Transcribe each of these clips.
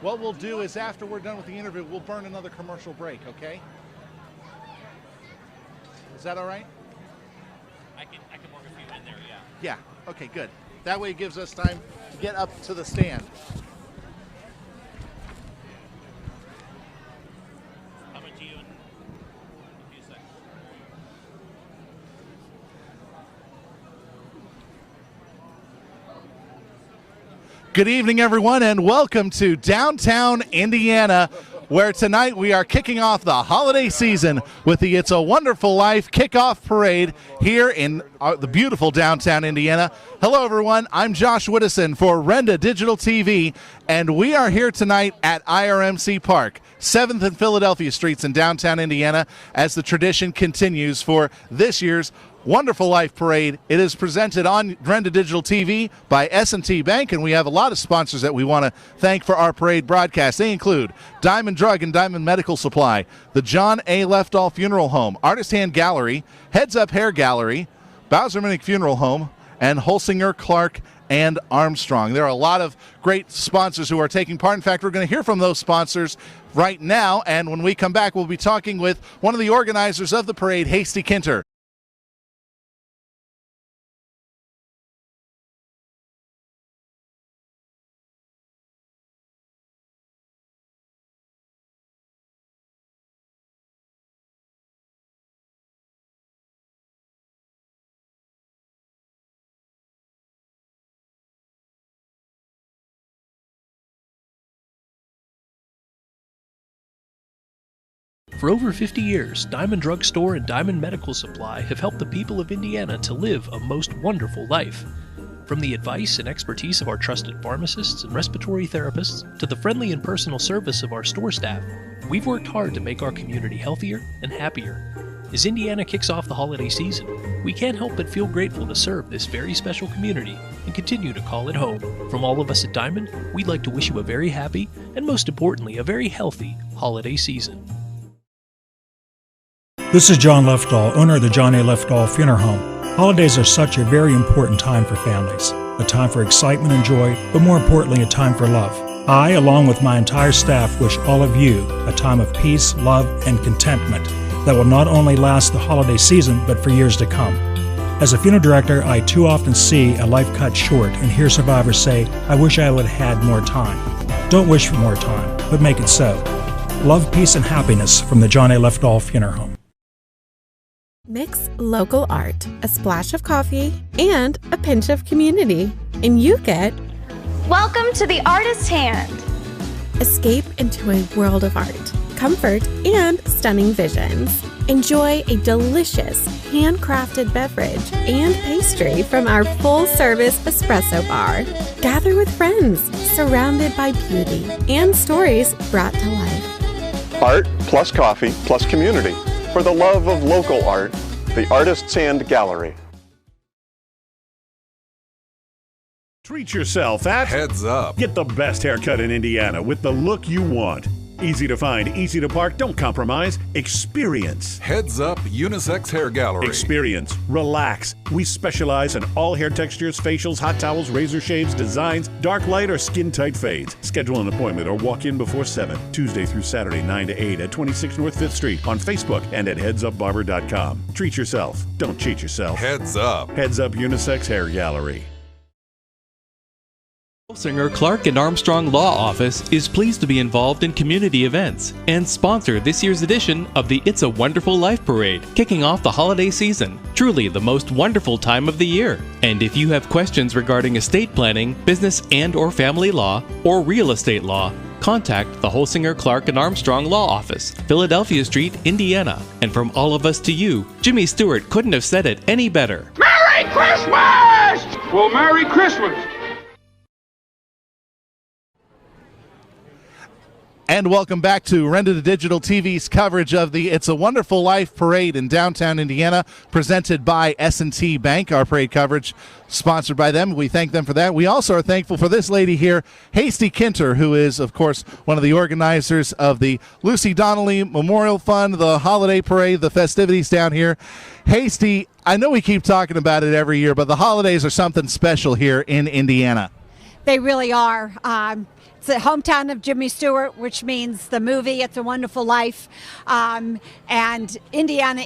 What we'll do is after we're done with the interview, we'll burn another commercial break, okay? Is that all right? I can work a few in there, yeah. Yeah, okay, good. That way it gives us time to get up to the stand. Coming to you in a few seconds. Good evening, everyone, and welcome to downtown Indiana, where tonight we are kicking off the holiday season with the It's a Wonderful Life kickoff parade here in the beautiful downtown Indiana. Hello, everyone. I'm Josh Widdison for Renda Digital TV, and we are here tonight at IRMC Park, 7th and Philadelphia Streets in downtown Indiana, as the tradition continues for this year's Wonderful Life Parade. It is presented on Renda Digital TV by S&T Bank, and we have a lot of sponsors that we want to thank for our parade broadcast. They include Diamond Drug and Diamond Medical Supply, the John A. Leftall Funeral Home, Artist Hand Gallery, Heads Up Hair Gallery, Bowser Minnick Funeral Home, and Holsinger, Clark, and Armstrong. There are a lot of great sponsors who are taking part. In fact, we're going to hear from those sponsors right now, and when we come back, we'll be talking with one of the organizers of the parade, Hasty Kinter. For over 50 years, Diamond Drug Store and Diamond Medical Supply have helped the people of Indiana to live a most wonderful life. From the advice and expertise of our trusted pharmacists and respiratory therapists to the friendly and personal service of our store staff, we've worked hard to make our community healthier and happier. As Indiana kicks off the holiday season, we can't help but feel grateful to serve this very special community and continue to call it home. From all of us at Diamond, we'd like to wish you a very happy and, most importantly, a very healthy holiday season. This is John Leftall, owner of the John A. Leftall Funeral Home. Holidays are such a very important time for families, a time for excitement and joy, but more importantly, a time for love. I, along with my entire staff, wish all of you a time of peace, love, and contentment that will not only last the holiday season, but for years to come. As a funeral director, I too often see a life cut short and hear survivors say, "I wish I would have had more time." Don't wish for more time, but make it so. Love, peace, and happiness from the John A. Leftall Funeral Home. Mix local art, a splash of coffee, and a pinch of community, and you get Welcome to the Artist's Hand. escape into a world of art, comfort, and stunning visions. Enjoy a delicious handcrafted beverage and pastry from our full-service espresso bar. Gather with friends, surrounded by beauty and stories brought to life. Art plus coffee plus community. For the love of local art, the Artist's Hand Gallery. Treat yourself at Heads Up. Get the best haircut in Indiana with the look you want. Easy to find, easy to park, don't compromise. Experience. Heads Up Unisex Hair Gallery. Experience. Relax. We specialize in all hair textures, facials, hot towels, razor shaves, designs, dark light or skin tight fades. Schedule an appointment or walk in before 7, Tuesday through Saturday, 9 to 8 at 26 North 5th Street on Facebook and at headsupbarber.com. Treat yourself. Don't cheat yourself. Heads Up. Heads Up Unisex Hair Gallery. Holsinger, Clark & Armstrong Law Office is pleased to be involved in community events and sponsor this year's edition of the It's a Wonderful Life Parade, kicking off the holiday season. Truly the most wonderful time of the year. And if you have questions regarding estate planning, business and/or family law, or real estate law, contact the Holsinger, Clark & Armstrong Law Office, Philadelphia Street, Indiana. And from all of us to you, Jimmy Stewart couldn't have said it any better. Merry Christmas! Well, Merry Christmas! And welcome back to Renda Digital TV's coverage of the It's a Wonderful Life Parade in downtown Indiana, presented by S&T Bank. Our parade coverage sponsored by them. We thank them for that. We also are thankful for this lady here, Hasty Kinter, who is, of course, one of the organizers of the Lucy Donnelly Memorial Fund, the holiday parade, the festivities down here. Hasty, I know we keep talking about it every year, but the holidays are something special here in Indiana. They really are. It's the hometown of Jimmy Stewart, which means the movie It's a Wonderful Life. And Indiana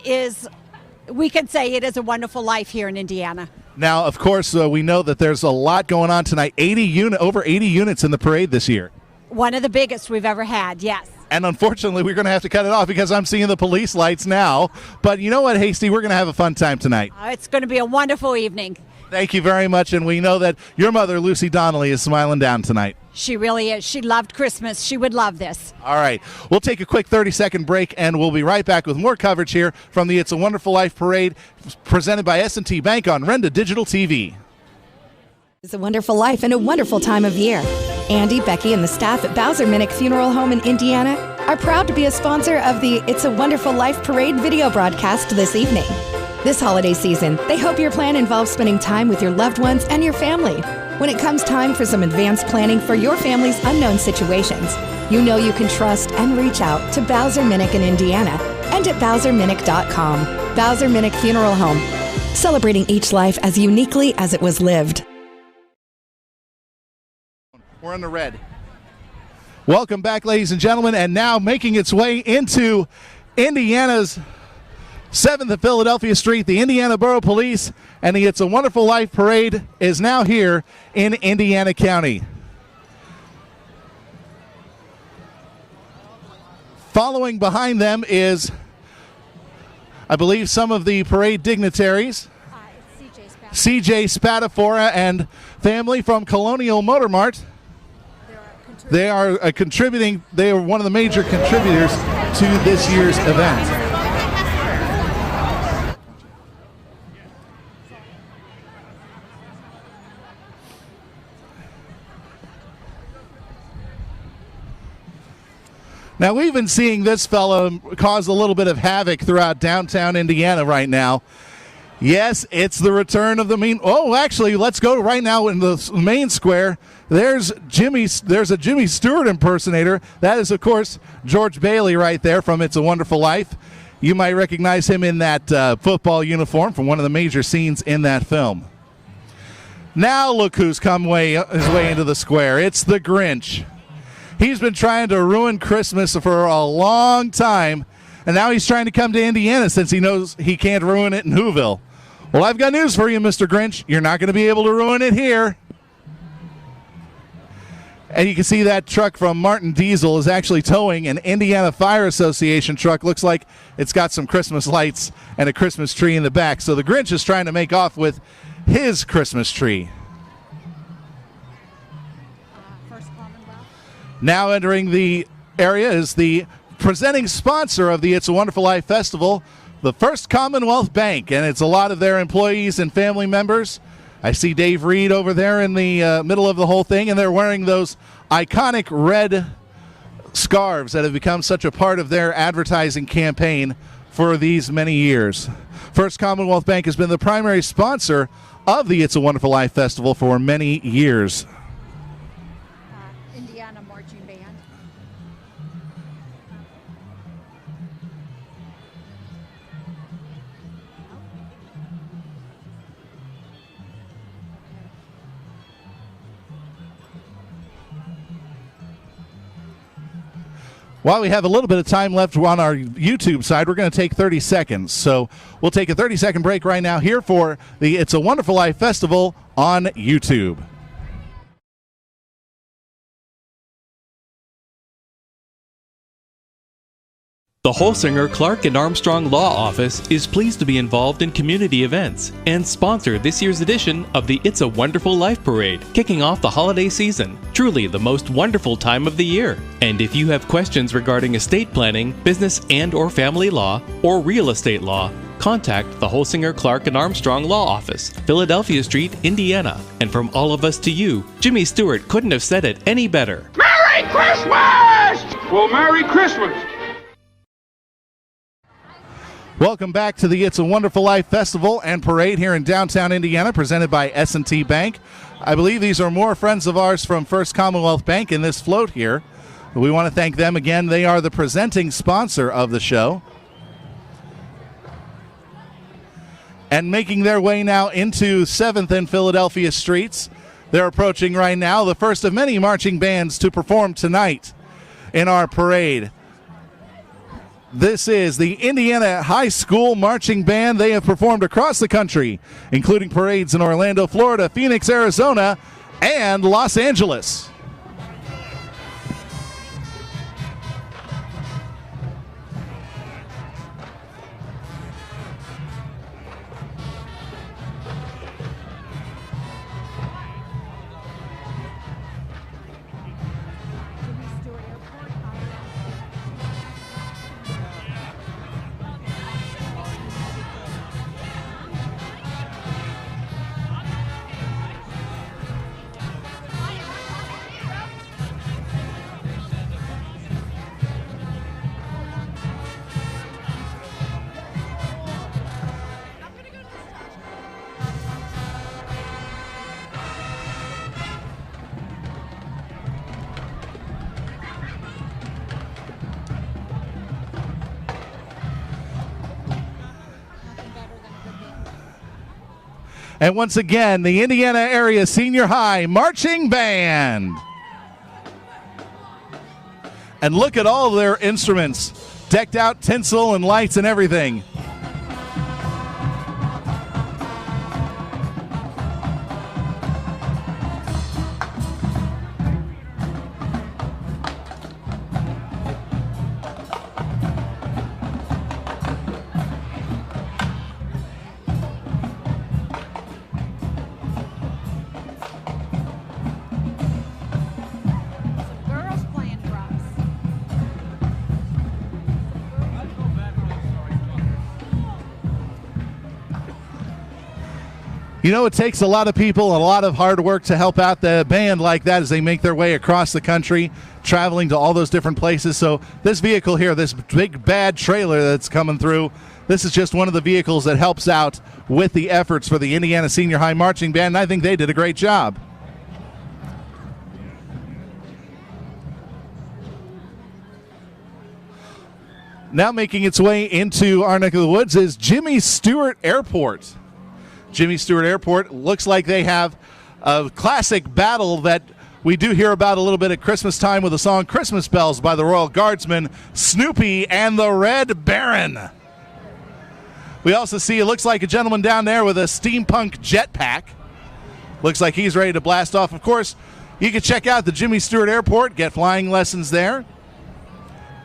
we can say it is a wonderful life here in Indiana. Now, of course, we know that there's a lot going on tonight. Over 80 units in the parade this year. One of the biggest we've ever had, yes. And unfortunately, we're going to have to cut it off because I'm seeing the police lights now. But you know what, Hasty? We're going to have a fun time tonight. It's going to be a wonderful evening. Thank you very much. And we know that your mother, Lucy Donnelly, is smiling down tonight. She really is. She loved Christmas. She would love this. All right. We'll take a quick 30-second break, and we'll be right back with more coverage here from the It's a Wonderful Life Parade presented by S&T Bank on Renda Digital TV. It's a wonderful life and a wonderful time of year. Andy, Becky, and the staff at Bowser Minnick Funeral Home in Indiana are proud to be a sponsor of the It's a Wonderful Life Parade video broadcast this evening. This holiday season, they hope your plan involves spending time with your loved ones and your family. When it comes time for some advanced planning for your family's unknown situations, you know you can trust and reach out to Bowser Minnick in Indiana and at BowserMinnick.com. Bowser Minnick Funeral Home, celebrating each life as uniquely as it was lived. We're in the red. Welcome back, ladies and gentlemen, and now making its way into Indiana's 7th and Philadelphia Street, the Indiana Borough Police and the It's a Wonderful Life Parade is now here in Indiana County. Following behind them is, I believe, some of the parade dignitaries. CJ Spatafora and family from Colonial Motor Mart. They are contributing. They are one of the major contributors to this year's event. Now, we've been seeing this fellow cause a little bit of havoc throughout downtown Indiana right now. Yes, it's the return of the mean. Oh, actually, let's go right now in the main square. There's a Jimmy Stewart impersonator. That is, of course, George Bailey right there from It's a Wonderful Life. You might recognize him in that football uniform from one of the major scenes in that film. Now look who's come his way into the square. It's the Grinch. He's been trying to ruin Christmas for a long time, and now he's trying to come to Indiana since he knows he can't ruin it in Whoville. Well, I've got news for you, Mr. Grinch. You're not going to be able to ruin it here. And you can see that truck from Martin Diesel is actually towing an Indiana Fire Association truck. Looks like it's got some Christmas lights and a Christmas tree in the back. So the Grinch is trying to make off with his Christmas tree. Now entering the area is the presenting sponsor of the It's a Wonderful Life Festival, the First Commonwealth Bank, and it's a lot of their employees and family members. I see Dave Reed over there in the middle of the whole thing, and they're wearing those iconic red scarves that have become such a part of their advertising campaign for these many years. First Commonwealth Bank has been the primary sponsor of the It's a Wonderful Life Festival for many years. Indiana Marching Band. While we have a little bit of time left on our YouTube side, we're going to take 30 seconds. So we'll take a 30-second break right now here for the It's a Wonderful Life Festival on YouTube. The Holsinger, Clark & Armstrong Law Office is pleased to be involved in community events and sponsor this year's edition of the It's a Wonderful Life Parade, kicking off the holiday season. Truly the most wonderful time of the year. And if you have questions regarding estate planning, business and/or family law, or real estate law, contact the Holsinger, Clark & Armstrong Law Office, Philadelphia Street, Indiana. And from all of us to you, Jimmy Stewart couldn't have said it any better. Merry Christmas! Well, Merry Christmas! Welcome back to the It's a Wonderful Life Festival and Parade here in downtown Indiana, presented by S&T Bank. I believe these are more friends of ours from First Commonwealth Bank in this float here. We want to thank them again. They are the presenting sponsor of the show. And making their way now into 7th and Philadelphia Streets, They're approaching right now, the first of many marching bands to perform tonight in our parade. This is the Indiana High School Marching Band. They have performed across the country, including parades in Orlando, Florida, Phoenix, Arizona, and Los Angeles. And once again, the Indiana Area Senior High Marching Band. And look at all their instruments, decked out tinsel and lights and everything. You know, it takes a lot of people, a lot of hard work to help out the band like that as they make their way across the country, traveling to all those different places. So this vehicle here, this big bad trailer that's coming through, this is just one of the vehicles that helps out with the efforts for the Indiana Senior High Marching Band, and I think they did a great job. Now making its way into our neck of the woods is Jimmy Stewart Airport. Jimmy Stewart Airport looks like they have a classic battle that we do hear about a little bit at Christmas time with the song Christmas Bells by the Royal Guardsmen, Snoopy and the Red Baron. We also see, it looks like a gentleman down there with a steampunk jetpack. Looks like he's ready to blast off. Of course, you can check out the Jimmy Stewart Airport, get flying lessons there.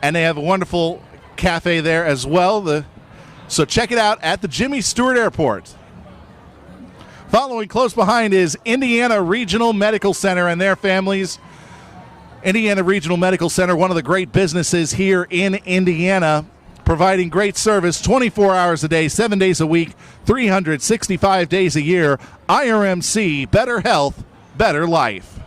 And they have a wonderful cafe there as well. So check it out at the Jimmy Stewart Airport. Following close behind is Indiana Regional Medical Center and their families. Indiana Regional Medical Center, one of the great businesses here in Indiana, providing great service 24 hours a day, 7 days a week, 365 days a year. IRMC, better health, better life.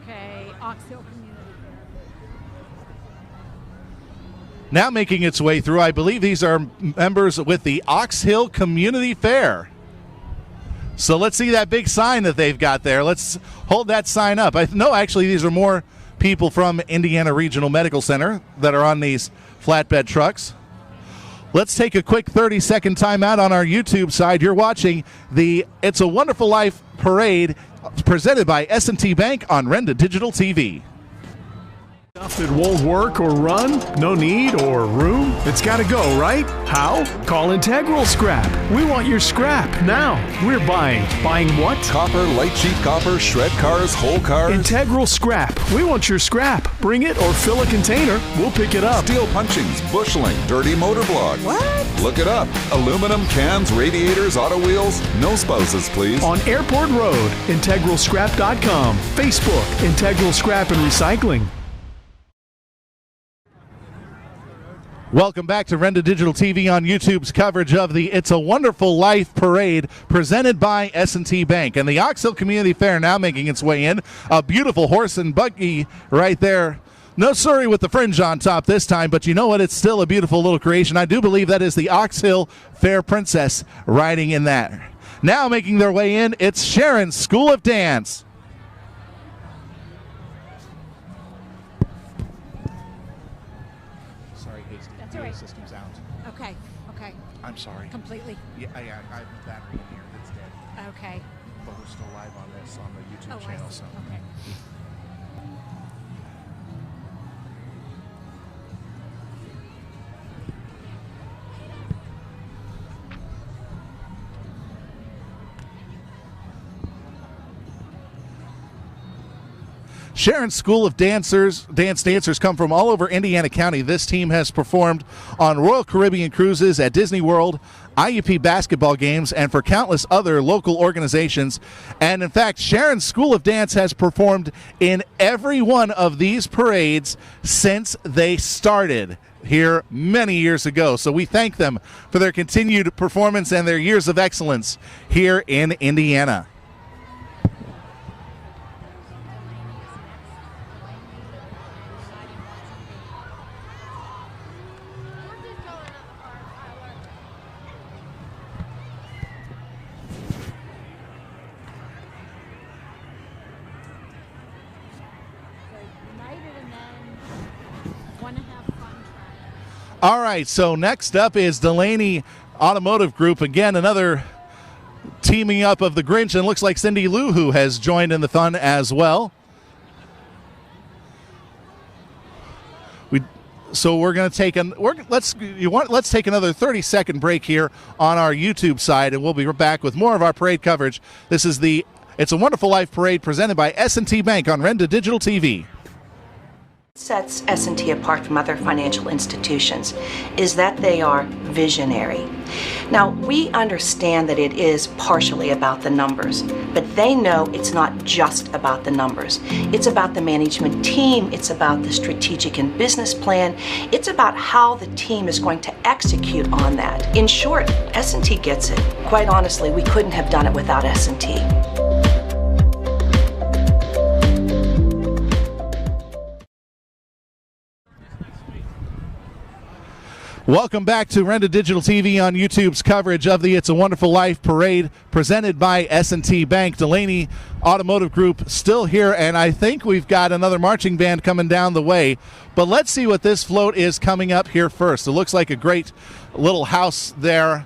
Okay, Ox Hill. Now making its way through, I believe these are members with the Ox Hill Community Fair. So let's see that big sign that they've got there. Let's hold that sign up. No, actually, these are more people from Indiana Regional Medical Center that are on these flatbed trucks. Let's take a quick 30-second timeout on our YouTube side. You're watching the It's a Wonderful Life parade presented by S&T Bank on Renda Digital TV. Stuff that won't work or run? No need or room? It's got to go, right? How? Call Integral Scrap. We want your scrap now. We're buying. Buying what? Copper, light sheet copper, shred cars, whole cars. Integral Scrap. We want your scrap. Bring it or fill a container. We'll pick it up. Steel punchings, busheling, dirty motor blocks. What? Look it up. Aluminum, cans, radiators, auto wheels. No spouses, please. On Airport Road, IntegralScrap.com. Facebook, Integral Scrap and Recycling. Welcome back to Renda Digital TV on YouTube's coverage of the It's a Wonderful Life parade presented by S&T Bank. And the Ox Hill Community Fair now making its way in. A beautiful horse and buggy right there. No Surrey with the fringe on top this time, but you know what? It's still a beautiful little creation. I do believe that is the Ox Hill Fair Princess riding in that. Now making their way in, it's Sharon's School of Dance. Sorry, Hastings. I'm sorry. Completely. Yeah, I have a battery in here that's dead. Okay. But we're still live on this on the YouTube Oh, channel. I see. So. Okay. Sharon School of Dance dancers come from all over Indiana County. This team has performed on Royal Caribbean cruises, at Disney World, IUP basketball games, and for countless other local organizations. And in fact, Sharon School of Dance has performed in every one of these parades since they started here many years ago. So we thank them for their continued performance and their years of excellence here in Indiana. All right, so next up is Delaney Automotive Group. Again, another teaming up of the Grinch, and looks like Cindy Lou who has joined in the fun as well. So we're going to take let's take another 30-second break here on our YouTube side, and we'll be back with more of our parade coverage. This is the It's a Wonderful Life parade presented by S&T Bank on Renda Digital TV. Sets S&T apart from other financial institutions is that they are visionary. Now, we understand that it is partially about the numbers, but they know it's not just about the numbers. It's about the management team, it's about the strategic and business plan, it's about how the team is going to execute on that. In short, S&T gets it. Quite honestly, we couldn't have done it without S&T. Welcome back to Renda Digital TV on YouTube's coverage of the It's a Wonderful Life parade presented by S&T Bank. Delaney Automotive Group still here, and I think we've got another marching band coming down the way. But let's see what this float is coming up here first. It looks like a great little house there.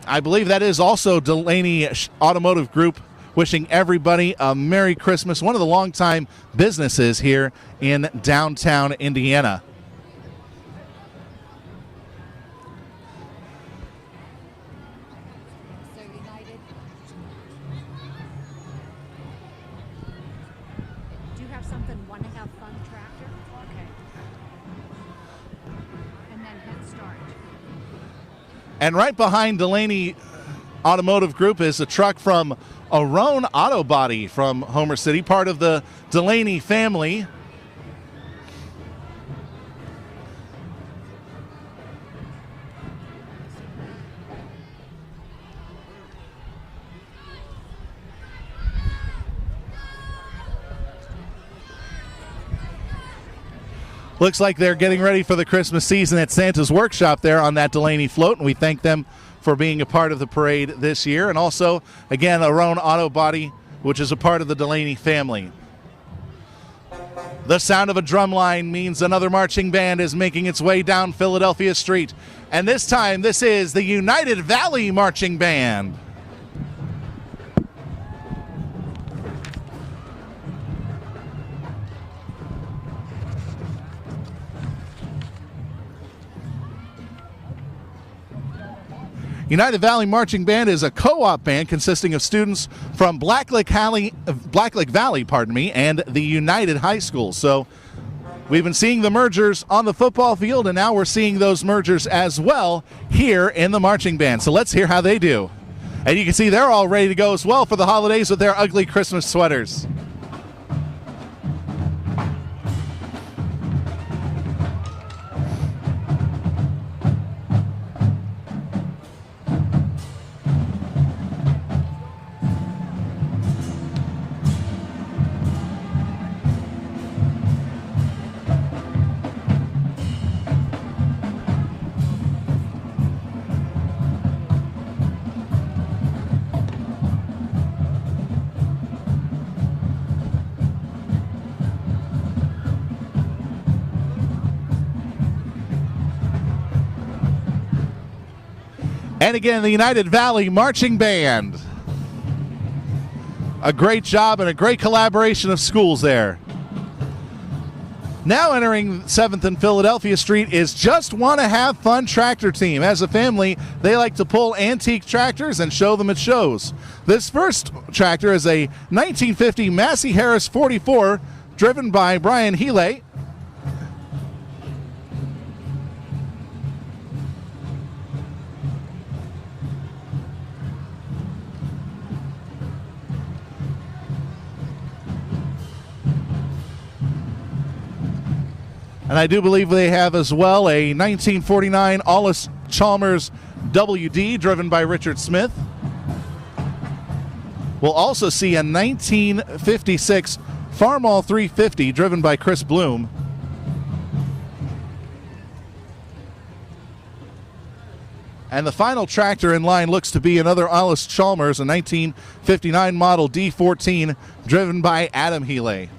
I believe that is also Delaney Automotive Group wishing everybody a Merry Christmas. One of the longtime businesses here in downtown Indiana. And right behind Delaney Automotive Group is a truck from Arone Auto Body from Homer City, part of the Delaney family. Looks like they're getting ready for the Christmas season at Santa's Workshop there on that Delaney float, and we thank them for being a part of the parade this year. And also, again, Arone Auto Body, which is a part of the Delaney family. The sound of a drum line means another marching band is making its way down Philadelphia Street. And this time, this is the United Valley Marching Band. United Valley Marching Band is a co-op band consisting of students from Blacklick Valley, and the United High School. So we've been seeing the mergers on the football field, and now we're seeing those mergers as well here in the marching band. So let's hear how they do. And you can see they're all ready to go as well for the holidays with their ugly Christmas sweaters. And again, the United Valley Marching Band. A great job and a great collaboration of schools there. Now entering 7th and Philadelphia Street is Just Wanna Have Fun Tractor Team. As a family, they like to pull antique tractors and show them at shows. This first tractor is a 1950 Massey Harris 44 driven by Brian Healy. And I do believe they have as well a 1949 Allis Chalmers WD driven by Richard Smith. We'll also see a 1956 Farmall 350 driven by Chris Bloom. And the final tractor in line looks to be another Allis Chalmers, a 1959 model D14 driven by Adam Healy.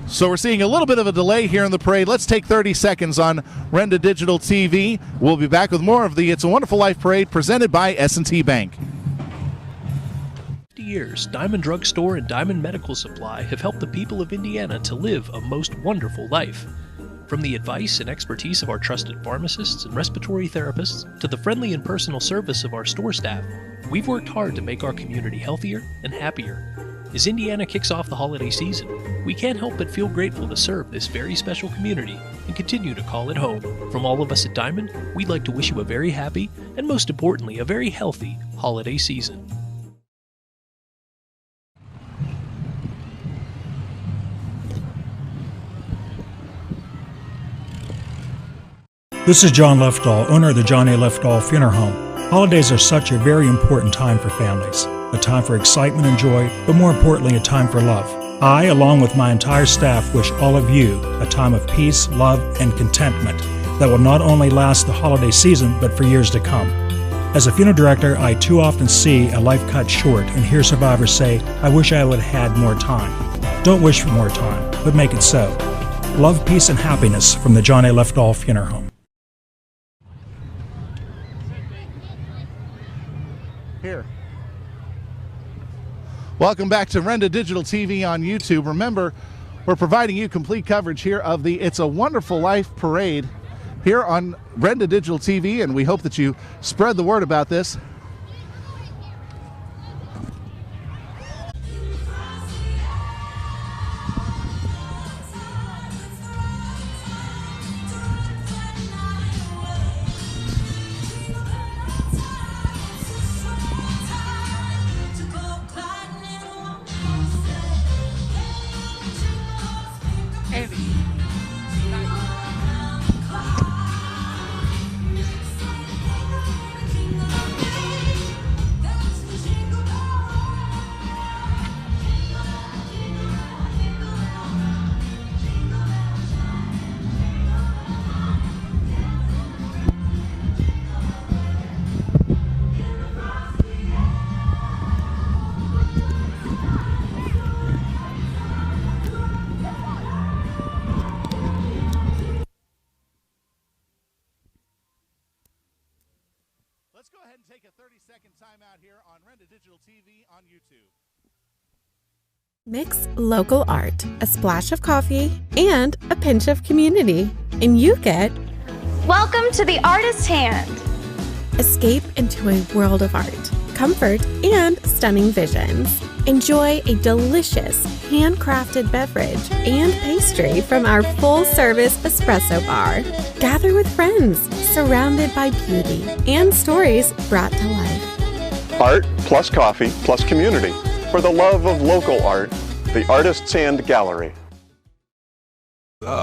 So we're seeing a little bit of a delay here in the parade. Let's take 30 seconds on Renda Digital TV. We'll be back with more of the It's a Wonderful Life Parade presented by S&T Bank. 50 years, Diamond Drug Store and Diamond Medical Supply have helped the people of Indiana to live a most wonderful life. From the advice and expertise of our trusted pharmacists and respiratory therapists to the friendly and personal service of our store staff, we've worked hard to make our community healthier and happier. As Indiana kicks off the holiday season, we can't help but feel grateful to serve this very special community and continue to call it home. From all of us at Diamond, we'd like to wish you a very happy and most importantly, a very healthy holiday season. This is John Lefdahl, owner of the John A. Lefdahl Funeral Home. Holidays are such a very important time for families, a time for excitement and joy, but more importantly, a time for love. I, along with my entire staff, wish all of you a time of peace, love, and contentment that will not only last the holiday season, but for years to come. As a funeral director, I too often see a life cut short and hear survivors say, "I wish I would have had more time." Don't wish for more time, but make it so. Love, peace, and happiness from the John A. Lefdahl Funeral Home. Here. Welcome back to Renda Digital TV on YouTube. Remember, we're providing you complete coverage here of the It's a Wonderful Life Parade here on Renda Digital TV, and we hope that you spread the word about this. Let's go ahead and take a 30-second timeout here on Renda Digital TV on YouTube. Mix local art, a splash of coffee, and a pinch of community, and you get Welcome to the Artist's Hand. Escape into a world of art, comfort, and stunning visions. Enjoy a delicious handcrafted beverage and pastry from our full-service espresso bar. Gather with friends, surrounded by beauty and stories brought to life. Art plus coffee plus community. For the love of local art, the Artist's Hand Gallery.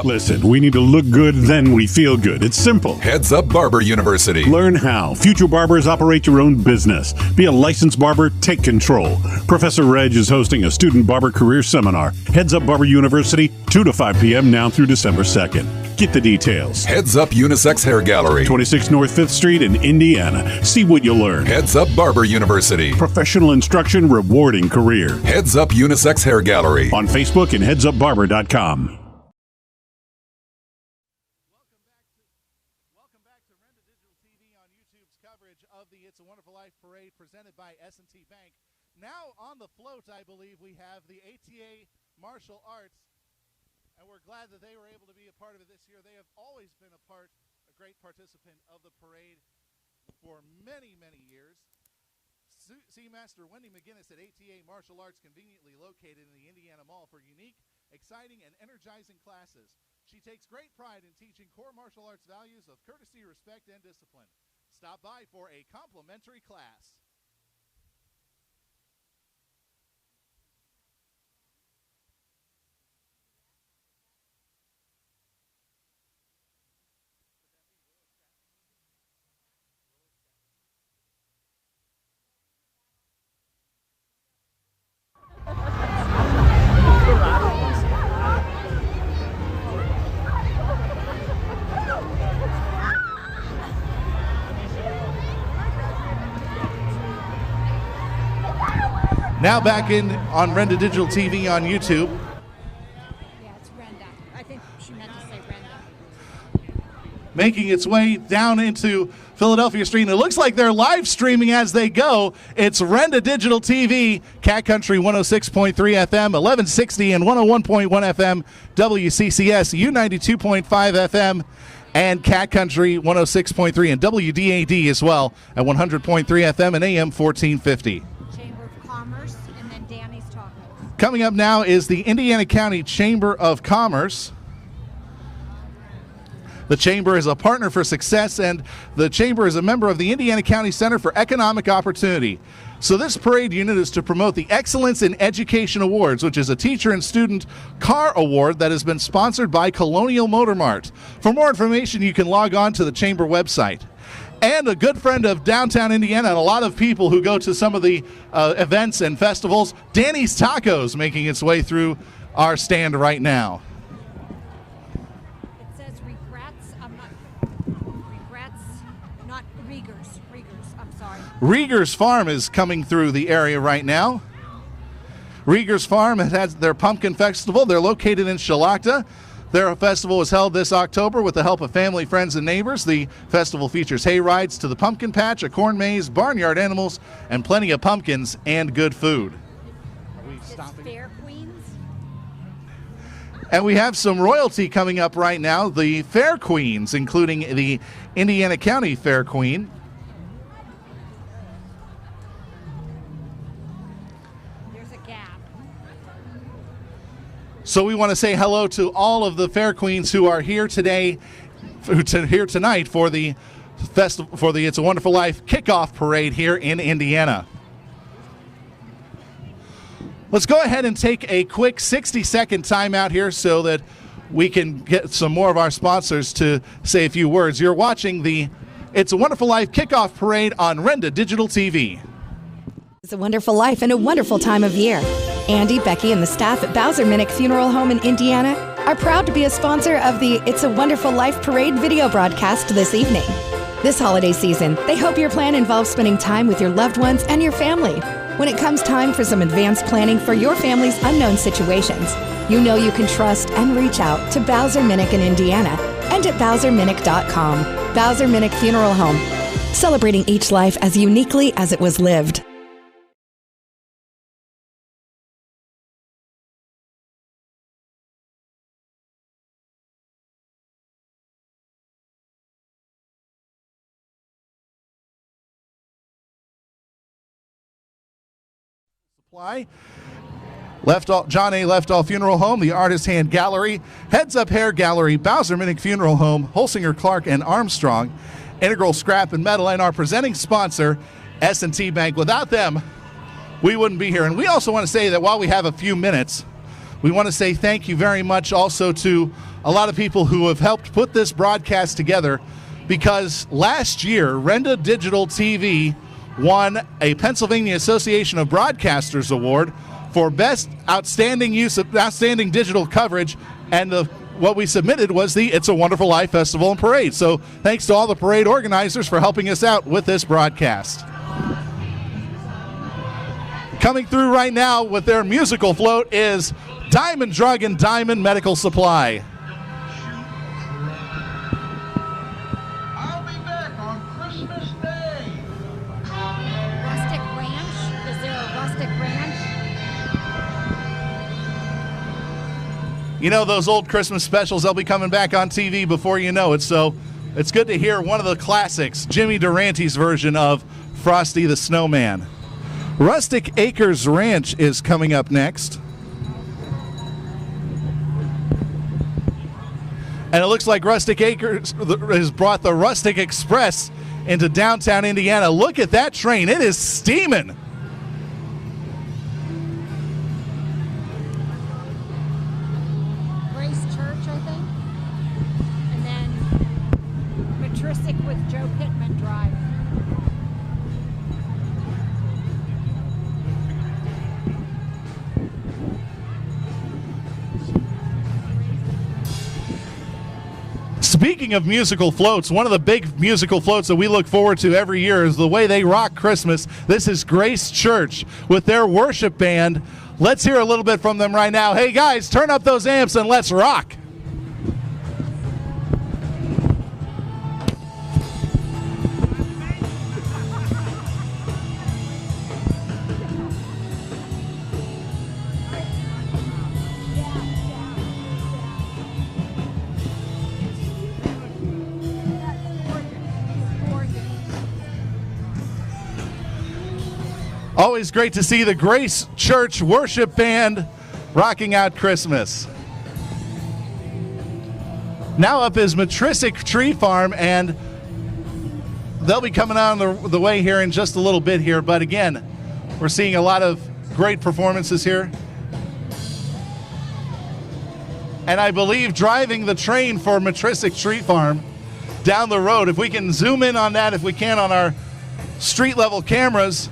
Listen, we need to look good, then we feel good. It's simple. Heads Up Barber University. Learn how. Future barbers operate your own business. Be a licensed barber, take control. Professor Reg is hosting a student barber career seminar. Heads Up Barber University, 2 to 5 p.m. now through December 2nd. Get the details. Heads Up Unisex Hair Gallery. 26 North 5th Street in Indiana. See what you learn. Heads Up Barber University. Professional instruction, rewarding career. Heads Up Unisex Hair Gallery. On Facebook and headsupbarber.com. coverage of the It's a Wonderful Life Parade presented by S&T Bank. Now on the float, I believe, we have the ATA Martial Arts, and we're glad that they were able to be a part of it this year. They have always been a great participant of the parade for many, many years. Seamaster Wendy McGinnis at ATA Martial Arts, conveniently located in the Indiana Mall for unique, exciting, and energizing classes. She takes great pride in teaching core martial arts values of courtesy, respect, and discipline. Stop by for a complimentary class. Now back in on Renda Digital TV on YouTube. Yeah, it's Renda. I think she meant to say Renda. Making its way down into Philadelphia Street. And it looks like they're live streaming as they go. It's Renda Digital TV, Cat Country 106.3 FM, 1160 and 101.1 FM, WCCS, U92.5 FM, and Cat Country 106.3 and WDAD as well at 100.3 FM and AM 1450. And then Danny's Tacos. Coming up now is the Indiana County Chamber of Commerce. The Chamber is a partner for success, and the Chamber is a member of the Indiana County Center for Economic Opportunity. So this parade unit is to promote the Excellence in Education Awards, which is a teacher and student car award that has been sponsored by Colonial Motor Mart. For more information, you can log on to the Chamber website. And a good friend of downtown Indiana and a lot of people who go to some of the events and festivals, Danny's Tacos, making its way through our stand right now. It says regrets, not Riegers, I'm sorry. Rieger's Farm is coming through the area right now. Rieger's Farm has their pumpkin festival. They're located in Shalakta. Their festival was held this October with the help of family, friends, and neighbors. The festival features hay rides to the pumpkin patch, a corn maze, barnyard animals, and plenty of pumpkins and good food. Are we stopping? Fair Queens. And we have some royalty coming up right now. The Fair Queens, including the Indiana County Fair Queen. So we want to say hello to all of the Fair Queens who are here today, here tonight for the festival, for the It's a Wonderful Life kickoff parade here in Indiana. Let's go ahead and take a quick 60-second timeout here so that we can get some more of our sponsors to say a few words. You're watching the It's a Wonderful Life kickoff parade on Renda Digital TV. It's a wonderful life and a wonderful time of year. Andy, Becky, and the staff at Bowser Minnick Funeral Home in Indiana are proud to be a sponsor of the It's a Wonderful Life Parade video broadcast this evening. This holiday season, they hope your plan involves spending time with your loved ones and your family. When it comes time for some advanced planning for your family's unknown situations, you know you can trust and reach out to Bowser Minnick in Indiana and at BowserMinnick.com. Bowser Minnick Funeral Home, celebrating each life as uniquely as it was lived. John A. Leftall Funeral Home, the Artist Hand Gallery, Heads Up Hair Gallery, Bowser Minnick Funeral Home, Holsinger Clark and Armstrong, Integral Scrap and Metal, and our presenting sponsor, S&T Bank. Without them, we wouldn't be here. And we also want to say that while we have a few minutes, we want to say thank you very much also to a lot of people who have helped put this broadcast together, because last year, Renda Digital TV won a Pennsylvania Association of Broadcasters Award for Best Outstanding Use of Outstanding Digital Coverage, and what we submitted was the It's a Wonderful Life Festival and Parade. So thanks to all the parade organizers for helping us out with this broadcast. Coming through right now with their musical float is Diamond Drug and Diamond Medical Supply. I'll be back on Christmas Day. Rustic Ranch. You know, those old Christmas specials, they'll be coming back on TV before you know it, so it's good to hear one of the classics, Jimmy Durante's version of Frosty the Snowman. Rustic Acres Ranch is coming up next. And it looks like Rustic Acres has brought the Rustic Express into downtown Indiana. Look at that train. It is steaming. Grace Church, I think. And then Matristick with Joe Pittman Drive. Speaking of musical floats, one of the big musical floats that we look forward to every year is the way they rock Christmas. This is Grace Church with their worship band. Let's hear a little bit from them right now. Hey guys, turn up those amps and let's rock. Always great to see the Grace Church worship band rocking out Christmas. Now up is Matristick Tree Farm, and they'll be coming on the way here in just a little bit here. But again, we're seeing a lot of great performances here. And I believe driving the train for Matristick Tree Farm down the road, if we can zoom in on that, if we can on our street level cameras,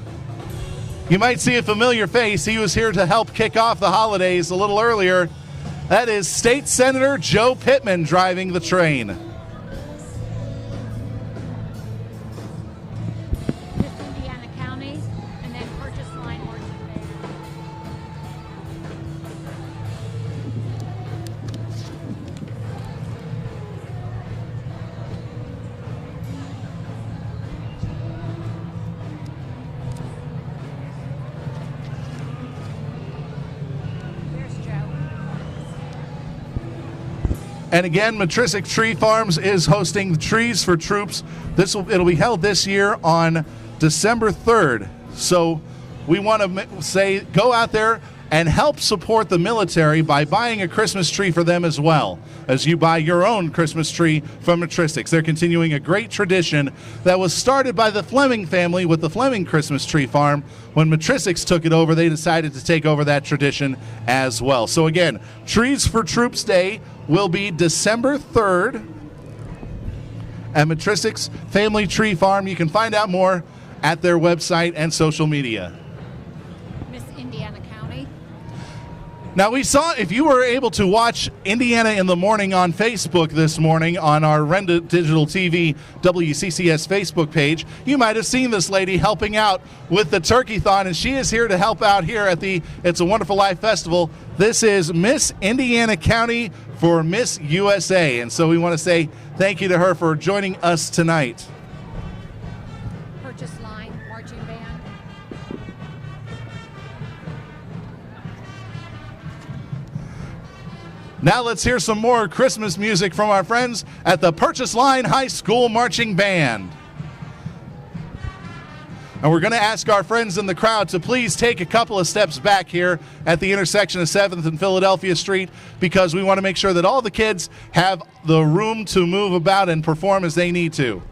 you might see a familiar face. He was here to help kick off the holidays a little earlier. That is State Senator Joe Pittman driving the train. Miss Indiana County, and then Purchase Line Marching Band. And again, Matristick Tree Farms is hosting Trees for Troops. It'll be held this year on December 3rd. So we want to say go out there and help support the military by buying a Christmas tree for them as well as you buy your own Christmas tree from Matristick's. They're continuing a great tradition that was started by the Fleming family with the Fleming Christmas Tree Farm. When Matristick's took it over, they decided to take over that tradition as well. So again, Trees for Troops Day will be December 3rd at Matristick's Family Tree Farm. You can find out more at their website and social media. Miss Indiana County. Now, we saw, if you were able to watch Indiana in the Morning on Facebook this morning on our Renda Digital TV WCCS Facebook page, you might have seen this lady helping out with the Turkey-thon, and she is here to help out here at the It's a Wonderful Life Festival. This is Miss Indiana County for Miss USA, and so we want to say thank you to her for joining us tonight. Purchase Line Marching Band. Now let's hear some more Christmas music from our friends at the Purchase Line High School Marching Band. And we're going to ask our friends in the crowd to please take a couple of steps back here at the intersection of 7th and Philadelphia Street, because we want to make sure that all the kids have the room to move about and perform as they need to.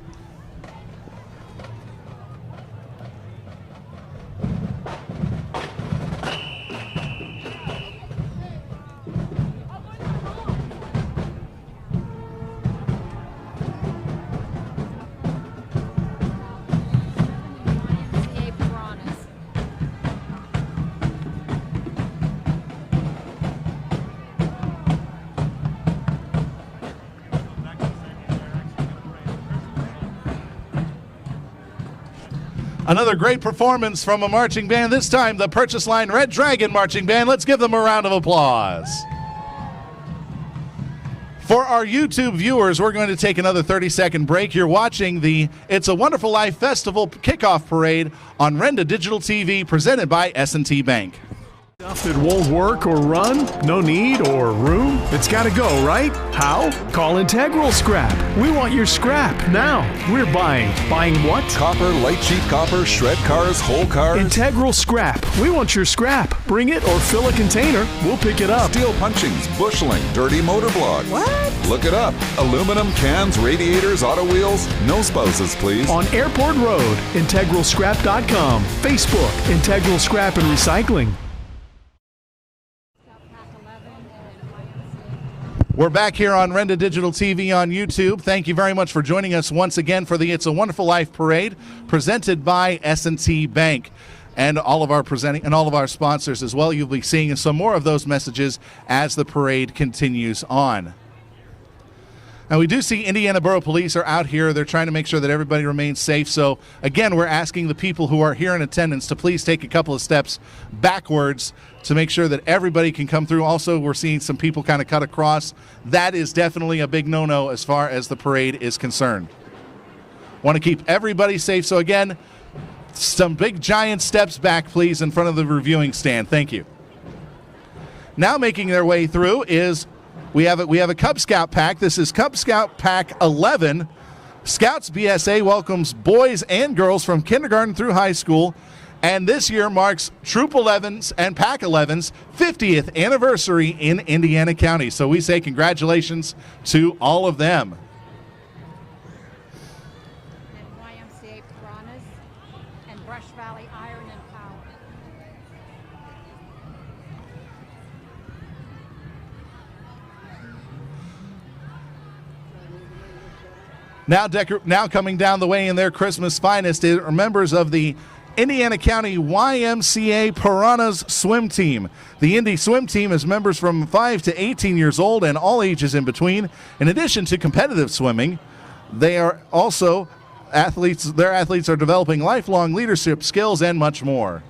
Another great performance from a marching band, this time the Purchase Line Red Dragon Marching Band. Let's give them a round of applause. For our YouTube viewers, we're going to take another 30-second break. You're watching the It's a Wonderful Life Festival Kickoff Parade on Renda Digital TV, presented by S&T Bank. Stuff that won't work or run? No need or room? It's got to go, right? How? Call Integral Scrap. We want your scrap now. We're buying. Buying what? Copper, light sheet copper, shred cars, whole cars. Integral Scrap. We want your scrap. Bring it or fill a container. We'll pick it up. Steel punchings, busheling, dirty motor blocks. What? Look it up. Aluminum, cans, radiators, auto wheels. No spouses, please. On Airport Road, integralscrap.com. Facebook, Integral Scrap and Recycling. We're back here on Renda Digital TV on YouTube. Thank you very much for joining us once again for the It's a Wonderful Life Parade, presented by S&T Bank, and all of our sponsors as well. You'll be seeing some more of those messages as the parade continues on. And we do see Indiana Borough Police are out here. They're trying to make sure that everybody remains safe. So, again, we're asking the people who are here in attendance to please take a couple of steps backwards to make sure that everybody can come through. Also, we're seeing some people kind of cut across. That is definitely a big no-no as far as the parade is concerned. Want to keep everybody safe. So, again, some big giant steps back, please, in front of the reviewing stand. Thank you. Now making their way through is... We have a Cub Scout pack. This is Cub Scout Pack 11. Scouts BSA welcomes boys and girls from kindergarten through high school, and this year marks Troop 11's and Pack 11's 50th anniversary in Indiana County. So we say congratulations to all of them. And YMCA Piranhas and Brush Valley Iron and Power. Now coming down the way in their Christmas finest are members of the Indiana County YMCA Piranhas swim team. The Indy swim team is members from 5 to 18 years old and all ages in between. In addition to competitive swimming, they are also athletes. Their athletes are developing lifelong leadership skills and much more.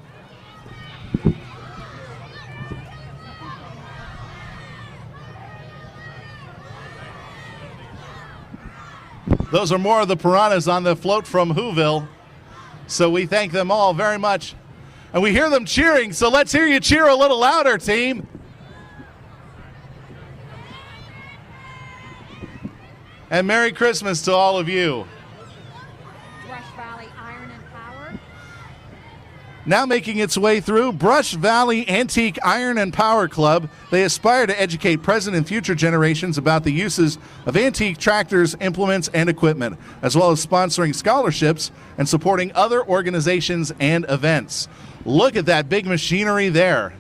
Those are more of the Piranhas on the float from Whoville. So we thank them all very much. And we hear them cheering, so let's hear you cheer a little louder, team. And Merry Christmas to all of you. Brush Valley Iron and Power. Now making its way through, Brush Valley Antique Iron and Power Club. They aspire to educate present and future generations about the uses of antique tractors, implements, and equipment, as well as sponsoring scholarships and supporting other organizations and events. Look at that big machinery there.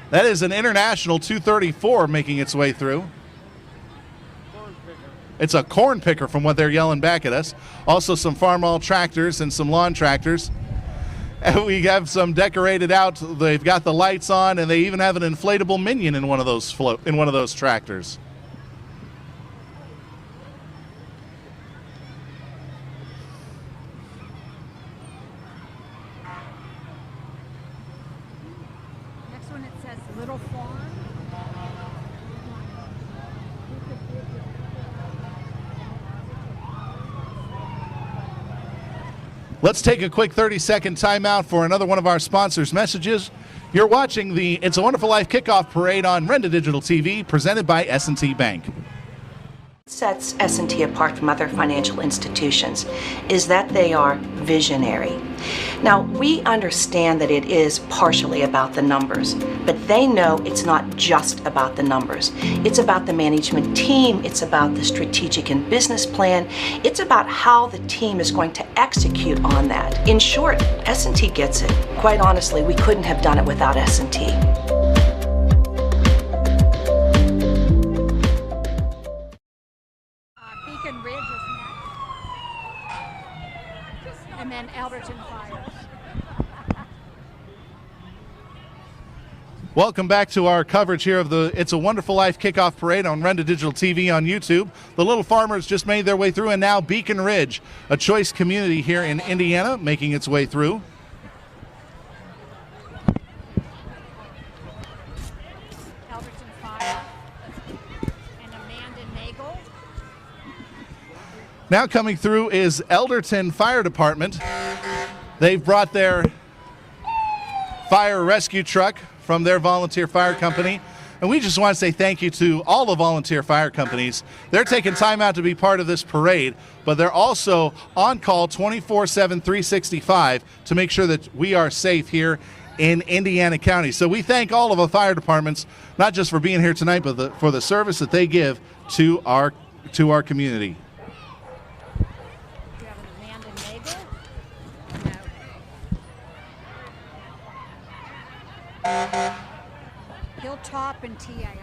That is an International 234 making its way through. It's a corn picker from what they're yelling back at us. Also some Farmall tractors and some lawn tractors. And we have some decorated out. They've got the lights on, and they even have an inflatable minion in one of those tractors. Next one it says Little Farm. Let's take a quick 30-second timeout for another one of our sponsors' messages. You're watching the It's a Wonderful Life Kickoff Parade on Renda Digital TV, presented by S&T Bank. Sets S&T apart from other financial institutions is that they are visionary. Now, we understand that it is partially about the numbers, but they know it's not just about the numbers. It's about the management team, it's about the strategic and business plan, it's about how the team is going to execute on that. In short, S&T gets it. Quite honestly, we couldn't have done it without S&T. Beacon Ridge is next. And then Alberton Fire. Welcome back to our coverage here of the It's a Wonderful Life Kickoff Parade on Renda Digital TV on YouTube. The Little Farmers just made their way through, and now Beacon Ridge, a choice community here in Indiana, making its way through. Now coming through is Elderton Fire Department. They've brought their fire rescue truck from their volunteer fire company. And we just want to say thank you to all the volunteer fire companies. They're taking time out to be part of this parade, but they're also on call 24/7, 365 to make sure that we are safe here in Indiana County. So we thank all of the fire departments, not just for being here tonight, but for the service that they give to our community. Hilltop and TAI.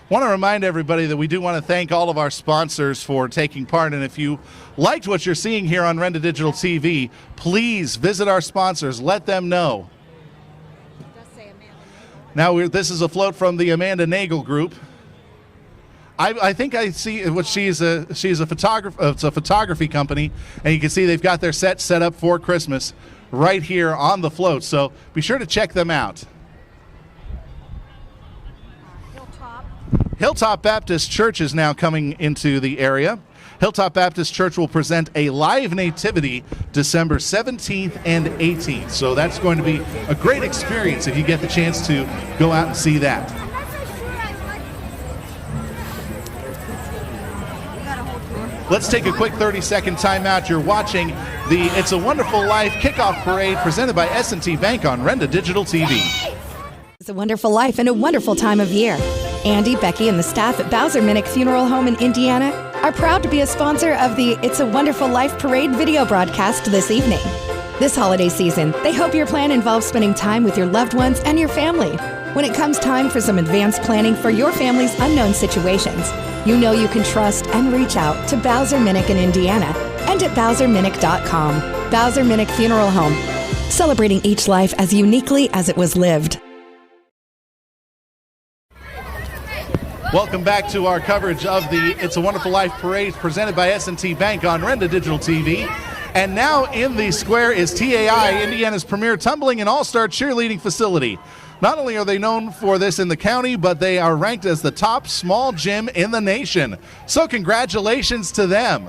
Want to remind everybody that we do want to thank all of our sponsors for taking part, and if you liked what you're seeing here on Renda Digital TV, please visit our sponsors, let them know. Now this is a float from the Amanda Nagel Group. I think I see what she's a photographer. It's a photography company, and you can see they've got their set up for Christmas right here on the float. So be sure to check them out. Hilltop Baptist Church is now coming into the area. Hilltop Baptist Church will present a live nativity December 17th and 18th. So that's going to be a great experience if you get the chance to go out and see that. Let's take a quick 30-second timeout. You're watching the It's a Wonderful Life kickoff parade presented by S&T Bank on Renda Digital TV. It's a wonderful life and a wonderful time of year. Andy, Becky, and the staff at Bowser Minnick Funeral Home in Indiana are proud to be a sponsor of the It's a Wonderful Life parade video broadcast this evening. This holiday season, they hope your plan involves spending time with your loved ones and your family. When it comes time for some advanced planning for your family's unknown situations, you know you can trust and reach out to Bowser Minnick in Indiana and at BowserMinnick.com. Bowser Minnick Funeral Home, celebrating each life as uniquely as it was lived. Welcome back to our coverage of the It's a Wonderful Life parade presented by S&T Bank on Renda Digital TV. And now in the square is TAI, Indiana's premier tumbling and all-star cheerleading facility. Not only are they known for this in the county, but they are ranked as the top small gym in the nation. So congratulations to them.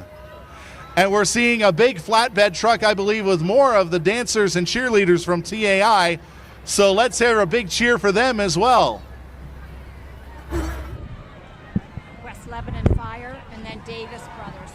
And we're seeing a big flatbed truck, I believe, with more of the dancers and cheerleaders from TAI. So let's hear a big cheer for them as well. West Lebanon Fire and then Davis Brothers.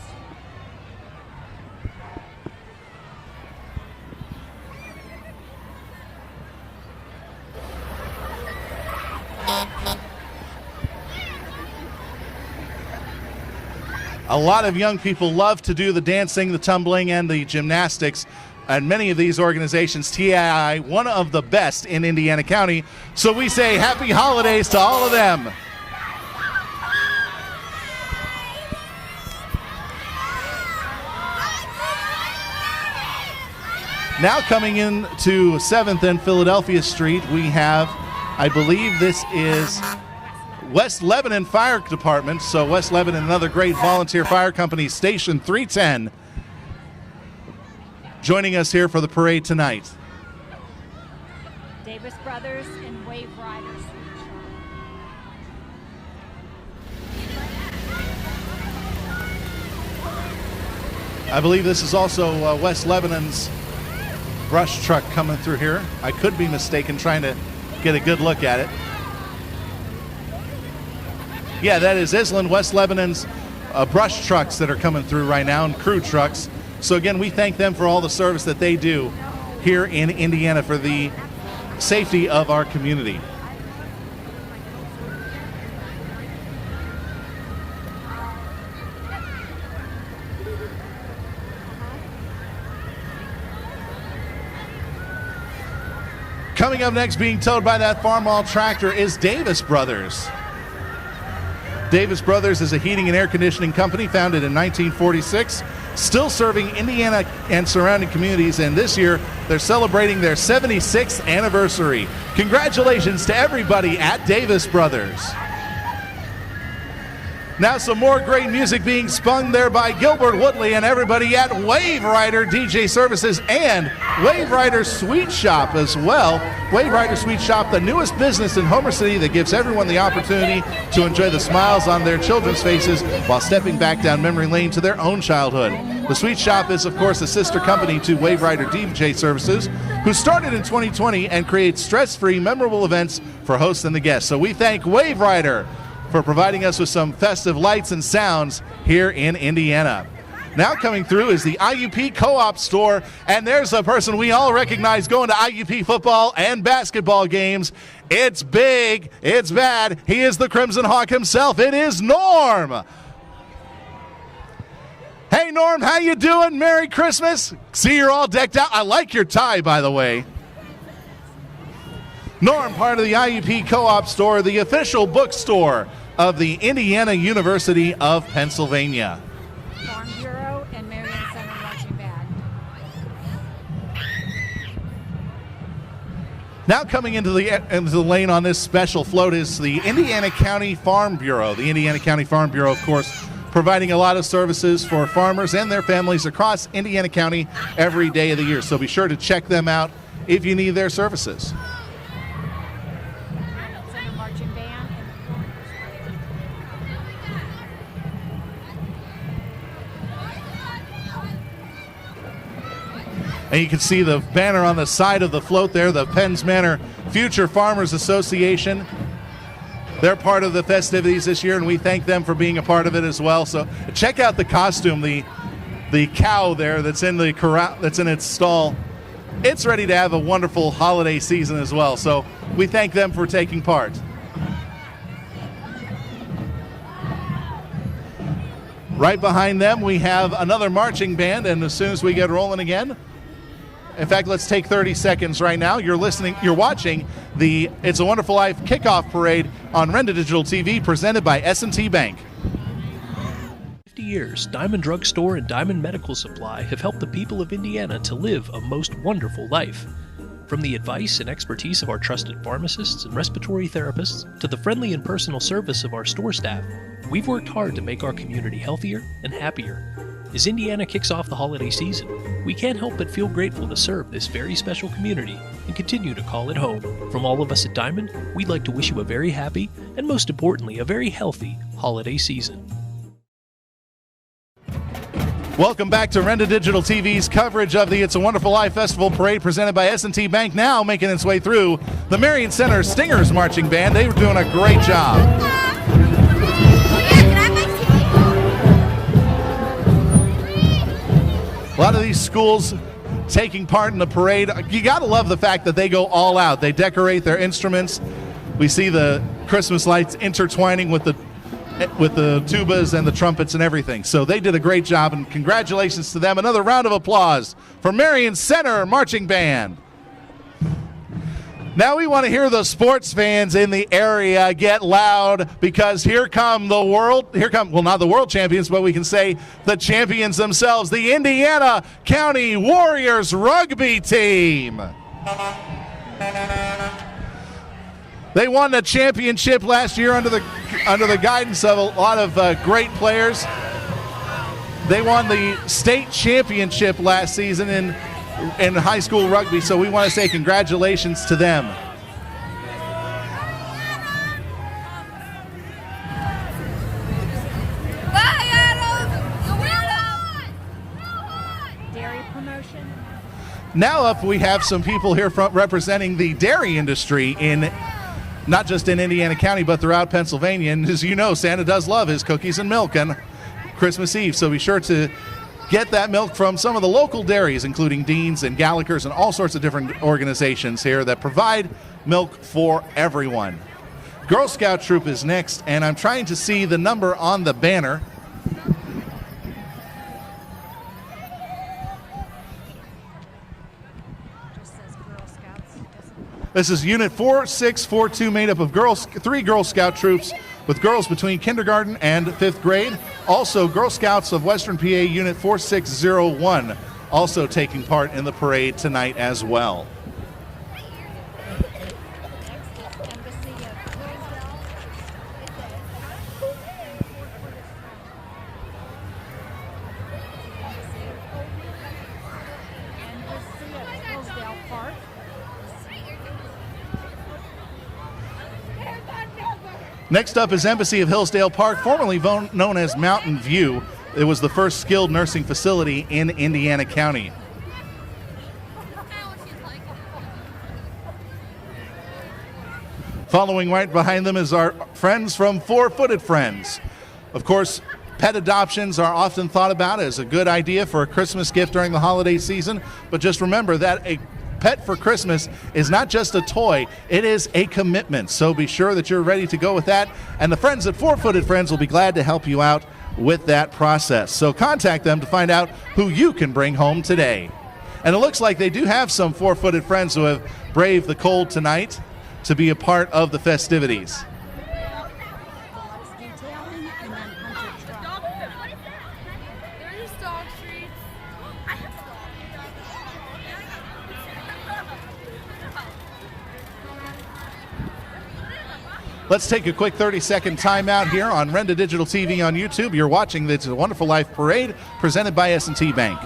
A lot of young people love to do the dancing, the tumbling, and the gymnastics. And many of these organizations, TAI, one of the best in Indiana County. So we say happy holidays to all of them. Now coming in to 7th and Philadelphia Street, we have, I believe this is West Lebanon Fire Department. So West Lebanon, another great volunteer fire company, Station 310, joining us here for the parade tonight. Davis Brothers and Wave Riders. I believe this is also West Lebanon's brush truck coming through here. I could be mistaken, trying to get a good look at it. Yeah, that is Island, West Lebanon's brush trucks that are coming through right now, and crew trucks. So again, we thank them for all the service that they do here in Indiana for the safety of our community. Coming up next, being towed by that Farmall tractor, is Davis Brothers. Davis Brothers is a heating and air conditioning company founded in 1946, still serving Indiana and surrounding communities, and this year they're celebrating their 76th anniversary. Congratulations to everybody at Davis Brothers. Now some more great music being spun there by Gilbert Woodley and everybody at Wave Rider DJ Services and Wave Rider Sweet Shop as well. Wave Rider Sweet Shop, the newest business in Homer City that gives everyone the opportunity to enjoy the smiles on their children's faces while stepping back down memory lane to their own childhood. The Sweet Shop is, of course, a sister company to Wave Rider DJ Services, who started in 2020 and creates stress-free, memorable events for hosts and the guests. So we thank Wave Rider for providing us with some festive lights and sounds here in Indiana. Now coming through is the IUP Co-op store, and there's a person we all recognize going to IUP football and basketball games. It's big, it's bad. He is the Crimson Hawk himself. It is Norm. Hey Norm, how you doing? Merry Christmas. See, you're all decked out. I like your tie, by the way. Norm, part of the IUP Co-op store, the official bookstore of the Indiana University of Pennsylvania. Farm Bureau and Marion Center Marching Band. Now coming into the lane on this special float is the Indiana County Farm Bureau. The Indiana County Farm Bureau, of course, providing a lot of services for farmers and their families across Indiana County every day of the year. So be sure to check them out if you need their services. And you can see the banner on the side of the float there, the Penns Manor Future Farmers Association. They're part of the festivities this year, and we thank them for being a part of it as well. So check out the costume, the cow there that's in the corral, that's in its stall. It's ready to have a wonderful holiday season as well. So we thank them for taking part. Right behind them, we have another marching band, and as soon as we get rolling again, in fact, let's take 30 seconds right now. You're watching the It's a Wonderful Life kickoff parade on Renda Digital TV, presented by S&T Bank. 50 years, Diamond Drug Store and Diamond Medical Supply have helped the people of Indiana to live a most wonderful life. From the advice and expertise of our trusted pharmacists and respiratory therapists to the friendly and personal service of our store staff, we've worked hard to make our community healthier and happier. As Indiana kicks off the holiday season, we can't help but feel grateful to serve this very special community and continue to call it home. From all of us at Diamond, we'd like to wish you a very happy and, most importantly, a very healthy holiday season. Welcome back to Renda Digital TV's coverage of the It's a Wonderful Life Festival Parade presented by S&T Bank, now making its way through the Marion Center Stingers Marching Band. They were doing a great job. A lot of these schools taking part in the parade. You got to love the fact that they go all out. They decorate their instruments. We see the Christmas lights intertwining with the tubas and the trumpets and everything. So they did a great job, and congratulations to them. Another round of applause for Marion Center Marching Band. Now we want to hear the sports fans in the area get loud, because here come not the world champions, but we can say the champions themselves, the Indiana County Warriors rugby team. They won the championship last year under the guidance of a lot of great players. They won the state championship last season in high school rugby, so we want to say congratulations to them. Dairy promotion. Now up, we have some people here representing the dairy industry in not just in Indiana County, but throughout Pennsylvania. And as you know, Santa does love his cookies and milk on Christmas Eve, so be sure to get that milk from some of the local dairies, including Dean's and Gallagher's and all sorts of different organizations here that provide milk for everyone. Girl Scout Troop is next, and I'm trying to see the number on the banner. This is Unit 4642, made up of three Girl Scout troops with girls between kindergarten and 5th grade. Also, Girl Scouts of Western PA Unit 4601 also taking part in the parade tonight as well. Next up is Embassy of Hillsdale Park, formerly known as Mountain View. It was the first skilled nursing facility in Indiana County. Following right behind them is our friends from Four Footed Friends. Of course, pet adoptions are often thought about as a good idea for a Christmas gift during the holiday season, but just remember that a pet for Christmas is not just a toy, it is a commitment. So be sure that you're ready to go with that, and the friends at Four Footed Friends will be glad to help you out with that process. So contact them to find out who you can bring home today. And it looks like they do have some Four Footed Friends who have braved the cold tonight to be a part of the festivities. Let's take a quick 30-second timeout here on Renda Digital TV on YouTube. You're watching the It's a Wonderful Life Parade presented by S&T Bank.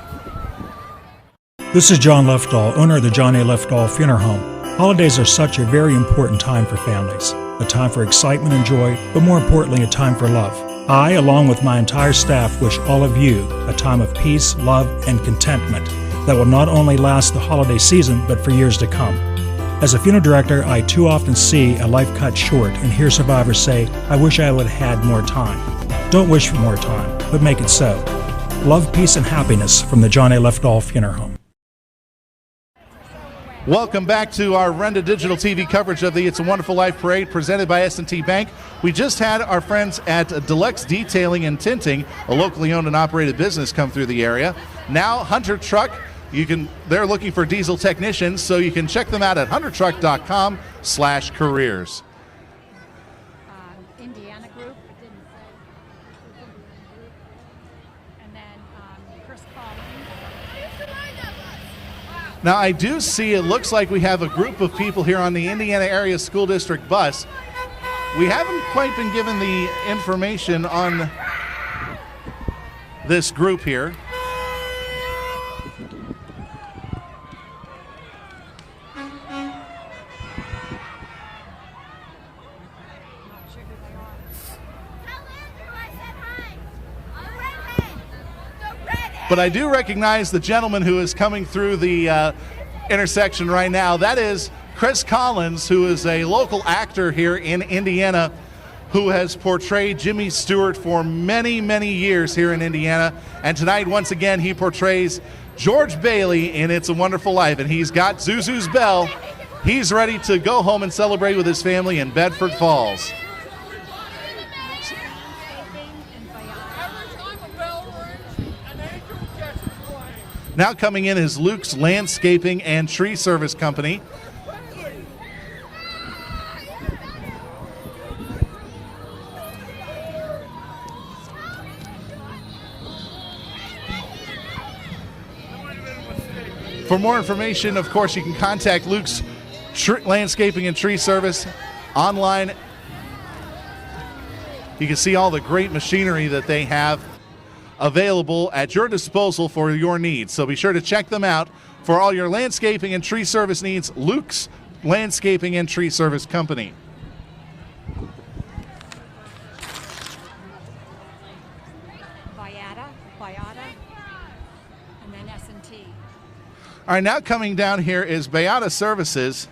This is John Lefdahl, owner of the John A. Lefdahl Funeral Home. Holidays are such a very important time for families, a time for excitement and joy, but more importantly, a time for love. I, along with my entire staff, wish all of you a time of peace, love, and contentment that will not only last the holiday season, but for years to come. As a funeral director, I too often see a life cut short and hear survivors say, "I wish I would have had more time." Don't wish for more time, but make it so. Love, peace, and happiness from the John A. Lefdahl Funeral Home. Welcome back to our Renda Digital TV coverage of the It's a Wonderful Life Parade presented by S&T Bank. We just had our friends at Deluxe Detailing and Tinting, a locally owned and operated business, come through the area. Now Hunter Truck, they're looking for diesel technicians, so you can check them out at huntertruck.com/careers. Indiana Group, it didn't say. And then Chris Collins. Now I do see, it looks like we have a group of people here on the Indiana Area School District bus. We haven't quite been given the information on this group here. But I do recognize the gentleman who is coming through the intersection right now. That is Chris Collins, who is a local actor here in Indiana who has portrayed Jimmy Stewart for many, many years here in Indiana. And tonight, once again, he portrays George Bailey in It's a Wonderful Life. And he's got Zuzu's bell. He's ready to go home and celebrate with his family in Bedford Falls. Now coming in is Luke's Landscaping and Tree Service Company. For more information, of course, you can contact Luke's Landscaping and Tree Service online. You can see all the great machinery that they have available at your disposal for your needs. So be sure to check them out for all your landscaping and tree service needs. Luke's Landscaping and Tree Service Company. Viata, and then S&T. All right, now coming down here is Beata Services.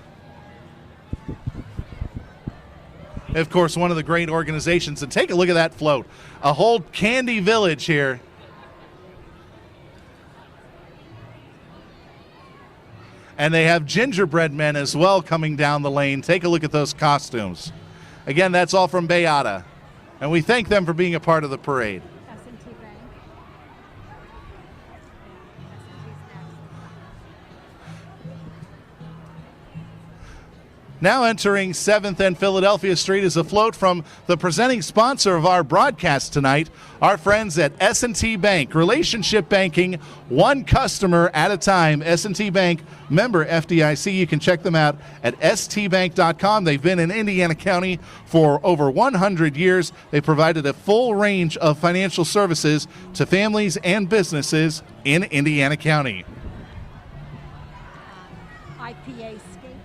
Of course, one of the great organizations. And take a look at that float. A whole candy village here. And they have gingerbread men as well coming down the lane. Take a look at those costumes. Again, that's all from Beata. And we thank them for being a part of the parade. S&T Bank. Now entering 7th and Philadelphia Street is a float from the presenting sponsor of our broadcast tonight, our friends at S&T Bank. Relationship banking, one customer at a time. S&T Bank, member FDIC. You can check them out at stbank.com. They've been in Indiana County for over 100 years. They provided a full range of financial services to families and businesses in Indiana County. IPA skate.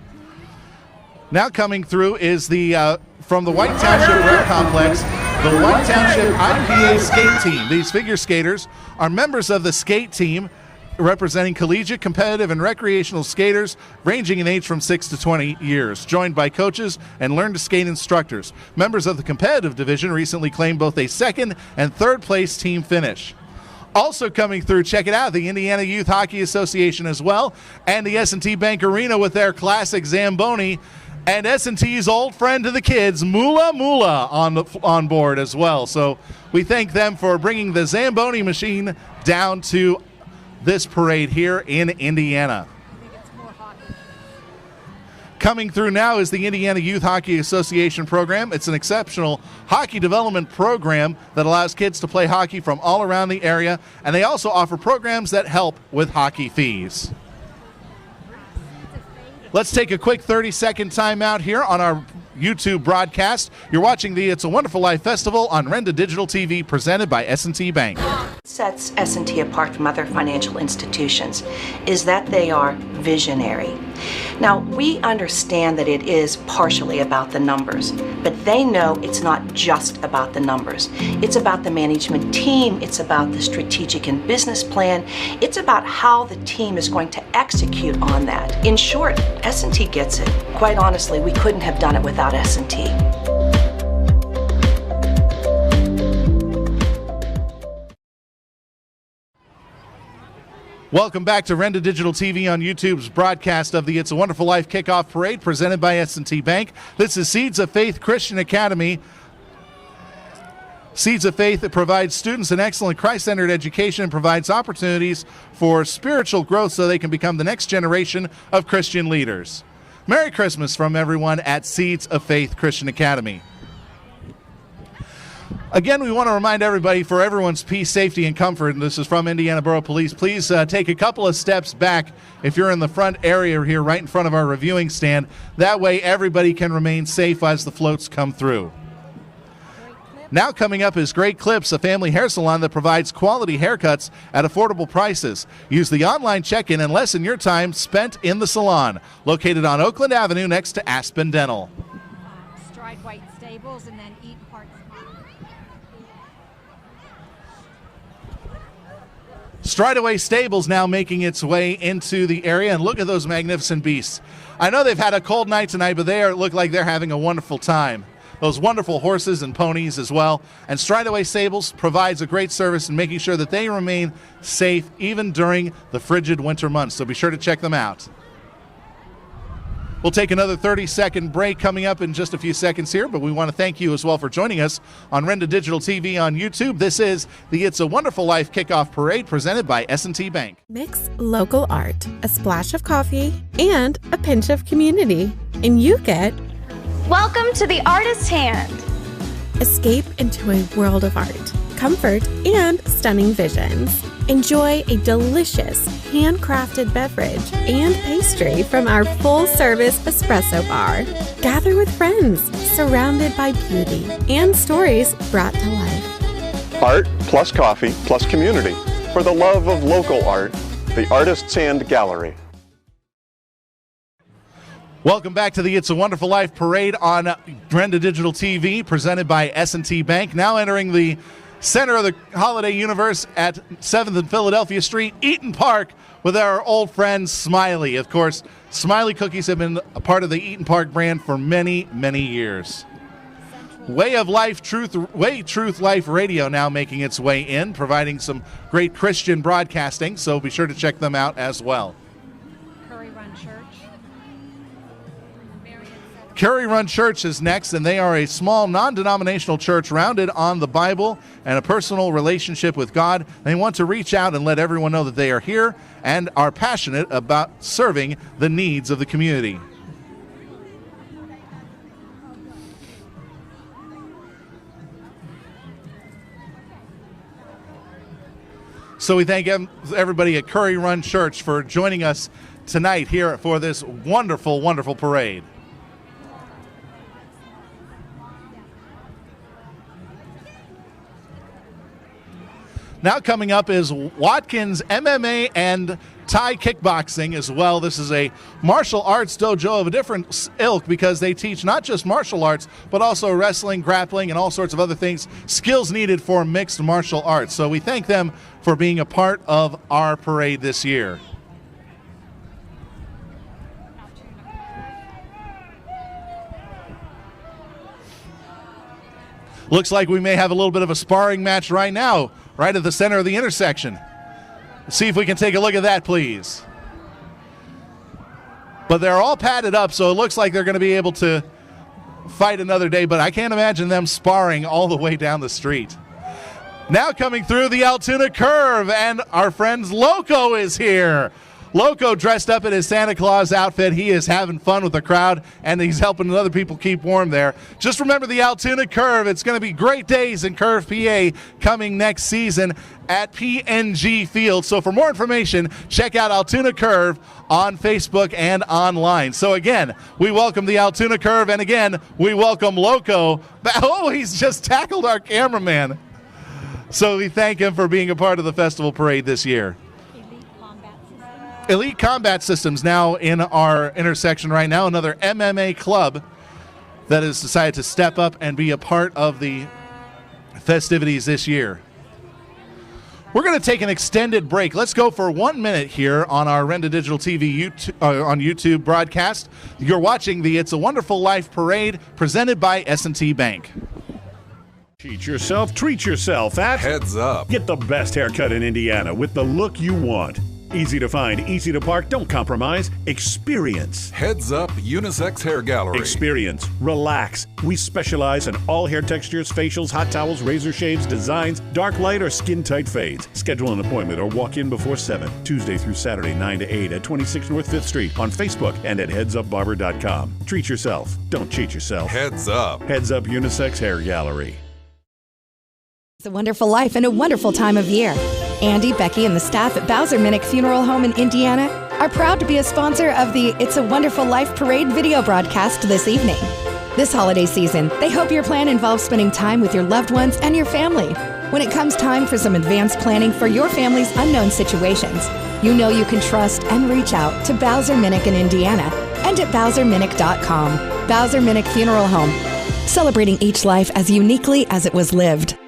Now coming through is the from the White Township Rec Complex, the White Township IPA skate team. These figure skaters are members of the skate team representing collegiate, competitive, and recreational skaters ranging in age from 6 to 20 years, joined by coaches and learn-to-skate instructors. Members of the competitive division recently claimed both a second and third place team finish. Also coming through, check it out, the Indiana Youth Hockey Association as well, and the S&T Bank Arena with their classic Zamboni, and S&T's old friend to the kids, Moolah Moolah, on board as well. So we thank them for bringing the Zamboni machine down to this parade here in Indiana. Coming through now is the Indiana Youth Hockey Association program. It's an exceptional hockey development program that allows kids to play hockey from all around the area, and they also offer programs that help with hockey fees. Let's take a quick 30-second timeout here on our YouTube broadcast. You're watching the It's a Wonderful Life Festival on Renda Digital TV, presented by S&T Bank. Sets S&T apart from other financial institutions is that they are visionary. Now, we understand that it is partially about the numbers, but they know it's not just about the numbers. It's about the management team, it's about the strategic and business plan, it's about how the team is going to execute on that. In short, S&T gets it. Quite honestly, we couldn't have done it without S&T. Welcome back to Renda Digital TV on YouTube's broadcast of the It's a Wonderful Life Kickoff Parade presented by S&T Bank. This is Seeds of Faith Christian Academy. Seeds of Faith provides students an excellent Christ-centered education and provides opportunities for spiritual growth so they can become the next generation of Christian leaders. Merry Christmas from everyone at Seeds of Faith Christian Academy. Again, we want to remind everybody, for everyone's peace, safety, and comfort, and this is from Indiana Borough Police, please take a couple of steps back if you're in the front area here, right in front of our reviewing stand. That way everybody can remain safe as the floats come through. Now coming up is Great Clips, a family hair salon that provides quality haircuts at affordable prices. Use the online check-in and lessen your time spent in the salon. Located on Oakland Avenue next to Aspen Dental. Stride White Stables and then Eat Parts. Strideaway Stables now making its way into the area, and look at those magnificent beasts. I know they've had a cold night tonight, but they look like they're having a wonderful time. Those wonderful horses and ponies as well. And Strideaway Stables provides a great service in making sure that they remain safe even during the frigid winter months, so be sure to check them out. We'll take another 30-second break coming up in just a few seconds here, but we want to thank you as well for joining us on Renda Digital TV on YouTube. This is the It's a Wonderful Life Kickoff Parade presented by S&T Bank. Mix local art, a splash of coffee, and a pinch of community, and you get... Welcome to the Artist's Hand. Escape into a world of art, comfort, and stunning visions. Enjoy a delicious handcrafted beverage and pastry from our full-service espresso bar. Gather with friends, surrounded by beauty and stories brought to life. Art plus coffee plus community. For the love of local art, the Artist's Hand Gallery. Welcome back to the It's a Wonderful Life Parade on Renda Digital TV, presented by S&T Bank. Now entering the center of the holiday universe at 7th and Philadelphia Street, Eaton Park, with our old friend Smiley. Of course, Smiley cookies have been a part of the Eaton Park brand for many, many years. Way Truth Life Radio now making its way in, providing some great Christian broadcasting, so be sure to check them out as well. Curry Run Church is next, and they are a small, non-denominational church rounded on the Bible and a personal relationship with God. They want to reach out and let everyone know that they are here and are passionate about serving the needs of the community. So we thank everybody at Curry Run Church for joining us tonight here for this wonderful, wonderful parade. Now coming up is Watkins MMA and Thai kickboxing as well. This is a martial arts dojo of a different ilk because they teach not just martial arts, but also wrestling, grappling, and all sorts of other things, skills needed for mixed martial arts. So we thank them for being a part of our parade this year. Looks like we may have a little bit of a sparring match right now, right at the center of the intersection. Let's see if we can take a look at that, please. But they're all padded up, so it looks like they're going to be able to fight another day, but I can't imagine them sparring all the way down the street. Now coming through the Altoona Curve, and our friend Loco is here. Loco dressed up in his Santa Claus outfit. He is having fun with the crowd, and he's helping other people keep warm there. Just remember the Altoona Curve. It's going to be great days in Curve, PA coming next season at PNG Field. So for more information, check out Altoona Curve on Facebook and online. So again, we welcome the Altoona Curve, and again, we welcome Loco. Oh, he's just tackled our cameraman. So we thank him for being a part of the festival parade this year. Elite Combat Systems now in our intersection right now, another MMA club that has decided to step up and be a part of the festivities this year. We're going to take an extended break. Let's go for 1 minute here on our Renda Digital TV on YouTube broadcast. You're watching the It's a Wonderful Life parade presented by S&T Bank. Teach yourself, treat yourself at Heads Up. Get the best haircut in Indiana with the look you want. Easy to find, easy to park, don't compromise. Experience. Heads Up Unisex Hair Gallery. Experience. Relax. We specialize in all hair textures, facials, hot towels, razor shaves, designs, dark light, or skin-tight fades. Schedule an appointment or walk in before 7, Tuesday through Saturday, 9 to 8 at 26 North 5th Street on Facebook and at headsupbarber.com. Treat yourself. Don't cheat yourself. Heads Up. Heads Up Unisex Hair Gallery. It's a wonderful life and a wonderful time of year. Andy, Becky, and the staff at Bowser Minnick Funeral Home in Indiana are proud to be a sponsor of the It's a Wonderful Life parade video broadcast this evening. This holiday season, they hope your plan involves spending time with your loved ones and your family. When it comes time for some advanced planning for your family's unknown situations, you know you can trust and reach out to Bowser Minnick in Indiana and at BowserMinnick.com. Bowser Minnick Funeral Home, celebrating each life as uniquely as it was lived.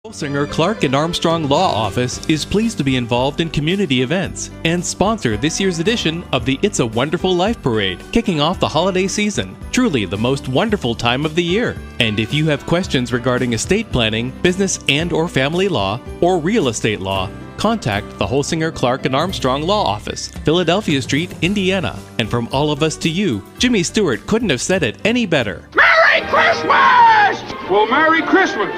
Holsinger Clark and Armstrong Law Office is pleased to be involved in community events and sponsor this year's edition of the It's a Wonderful Life Parade, kicking off the holiday season. Truly the most wonderful time of the year. And if you have questions regarding estate planning, business and or family law, or real estate law, contact the Holsinger Clark and Armstrong Law Office, Philadelphia Street, Indiana. And from all of us to you, Jimmy Stewart couldn't have said it any better. Merry Christmas! Well, Merry Christmas!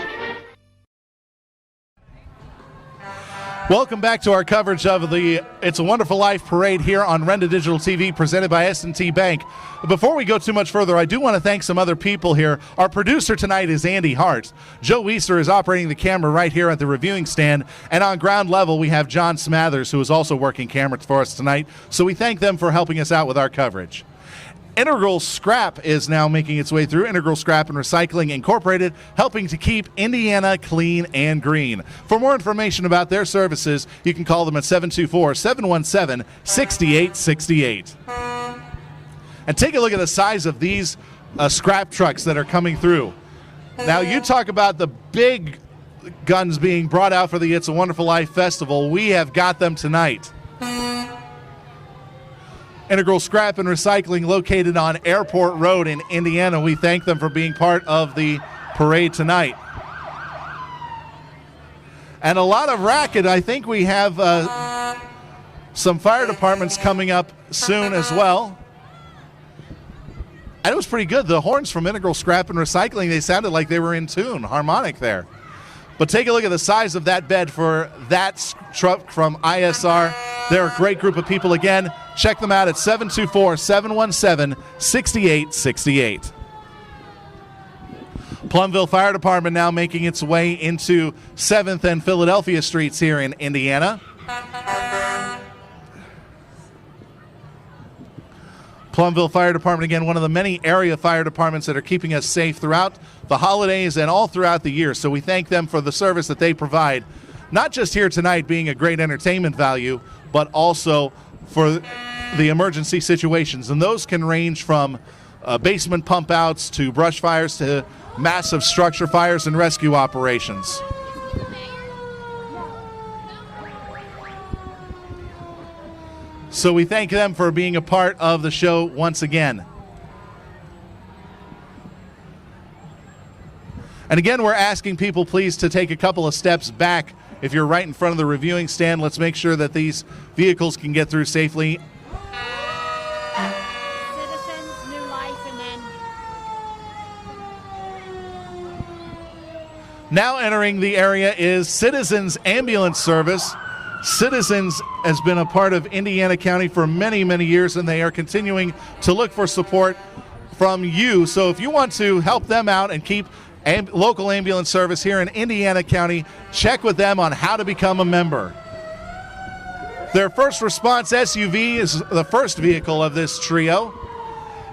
Welcome back to our coverage of the It's a Wonderful Life parade here on Renda Digital TV presented by S&T Bank. Before we go too much further, I do want to thank some other people here. Our producer tonight is Andy Hart. Joe Weiser is operating the camera right here at the reviewing stand. And on ground level, we have John Smathers, who is also working cameras for us tonight. So we thank them for helping us out with our coverage. Integral Scrap is now making its way through. Integral Scrap and Recycling Incorporated, helping to keep Indiana clean and green. For more information about their services, you can call them at 724-717-6868. And take a look at the size of these scrap trucks that are coming through. Now, you talk about the big guns being brought out for the It's a Wonderful Life Festival. We have got them tonight. Integral Scrap and Recycling, located on Airport Road in Indiana. We thank them for being part of the parade tonight. And a lot of racket. I think we have some fire departments coming up soon as well. And it was pretty good. The horns from Integral Scrap and Recycling, they sounded like they were in tune, harmonic there. But take a look at the size of that bed for that truck from ISR. They're a great group of people. Again, check them out at 724-717-6868. Plumville Fire Department now making its way into 7th and Philadelphia Streets here in Indiana. Plumville Fire Department, again, one of the many area fire departments that are keeping us safe throughout the holidays and all throughout the year. So we thank them for the service that they provide, not just here tonight being a great entertainment value, but also for the emergency situations. And those can range from basement pump outs to brush fires to massive structure fires and rescue operations. So we thank them for being a part of the show once again. And again, we're asking people please to take a couple of steps back. If you're right in front of the reviewing stand, let's make sure that these vehicles can get through safely. Citizens, New Life, and then Now entering the area is Citizens Ambulance Service. Citizens has been a part of Indiana County for many, many years, and they are continuing to look for support from you. So if you want to help them out and keep local ambulance service here in Indiana County, check with them on how to become a member. Their first response SUV is the first vehicle of this trio.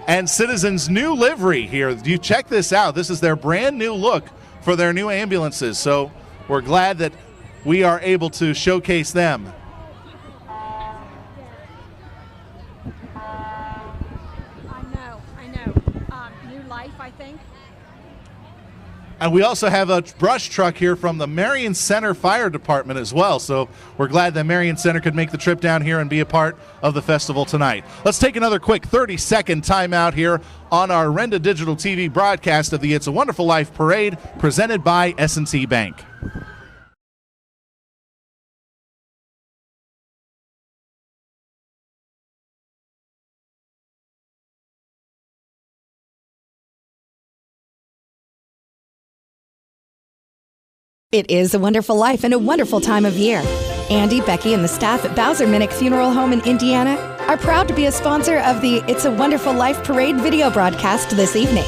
And Citizens' new livery here. You check this out. This is their brand new look for their new ambulances. So we're glad that we are able to showcase them. I know. New Life, I think. And we also have a brush truck here from the Marion Center Fire Department as well. So we're glad that Marion Center could make the trip down here and be a part of the festival tonight. Let's take another quick 30-second timeout here on our Renda Digital TV broadcast of the It's a Wonderful Life Parade presented by S&T Bank. It is a wonderful life and a wonderful time of year. Andy, Becky, and the staff at Bowser Minnick Funeral Home in Indiana are proud to be a sponsor of the It's a Wonderful Life Parade video broadcast this evening.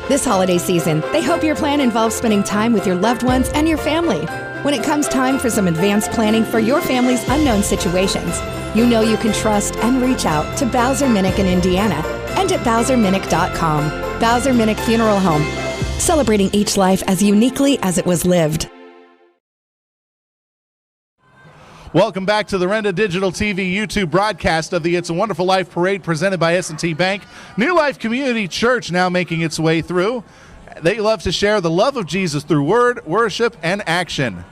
This holiday season, they hope your plan involves spending time with your loved ones and your family. When it comes time for some advanced planning for your family's unknown situations, you know you can trust and reach out to Bowser Minnick in Indiana and at BowserMinnick.com. Bowser Minnick Funeral Home, celebrating each life as uniquely as it was lived. Welcome back to the Renda Digital TV YouTube broadcast of the It's a Wonderful Life Parade presented by S&T Bank. New Life Community Church now making its way through. They love to share the love of Jesus through word, worship, and action.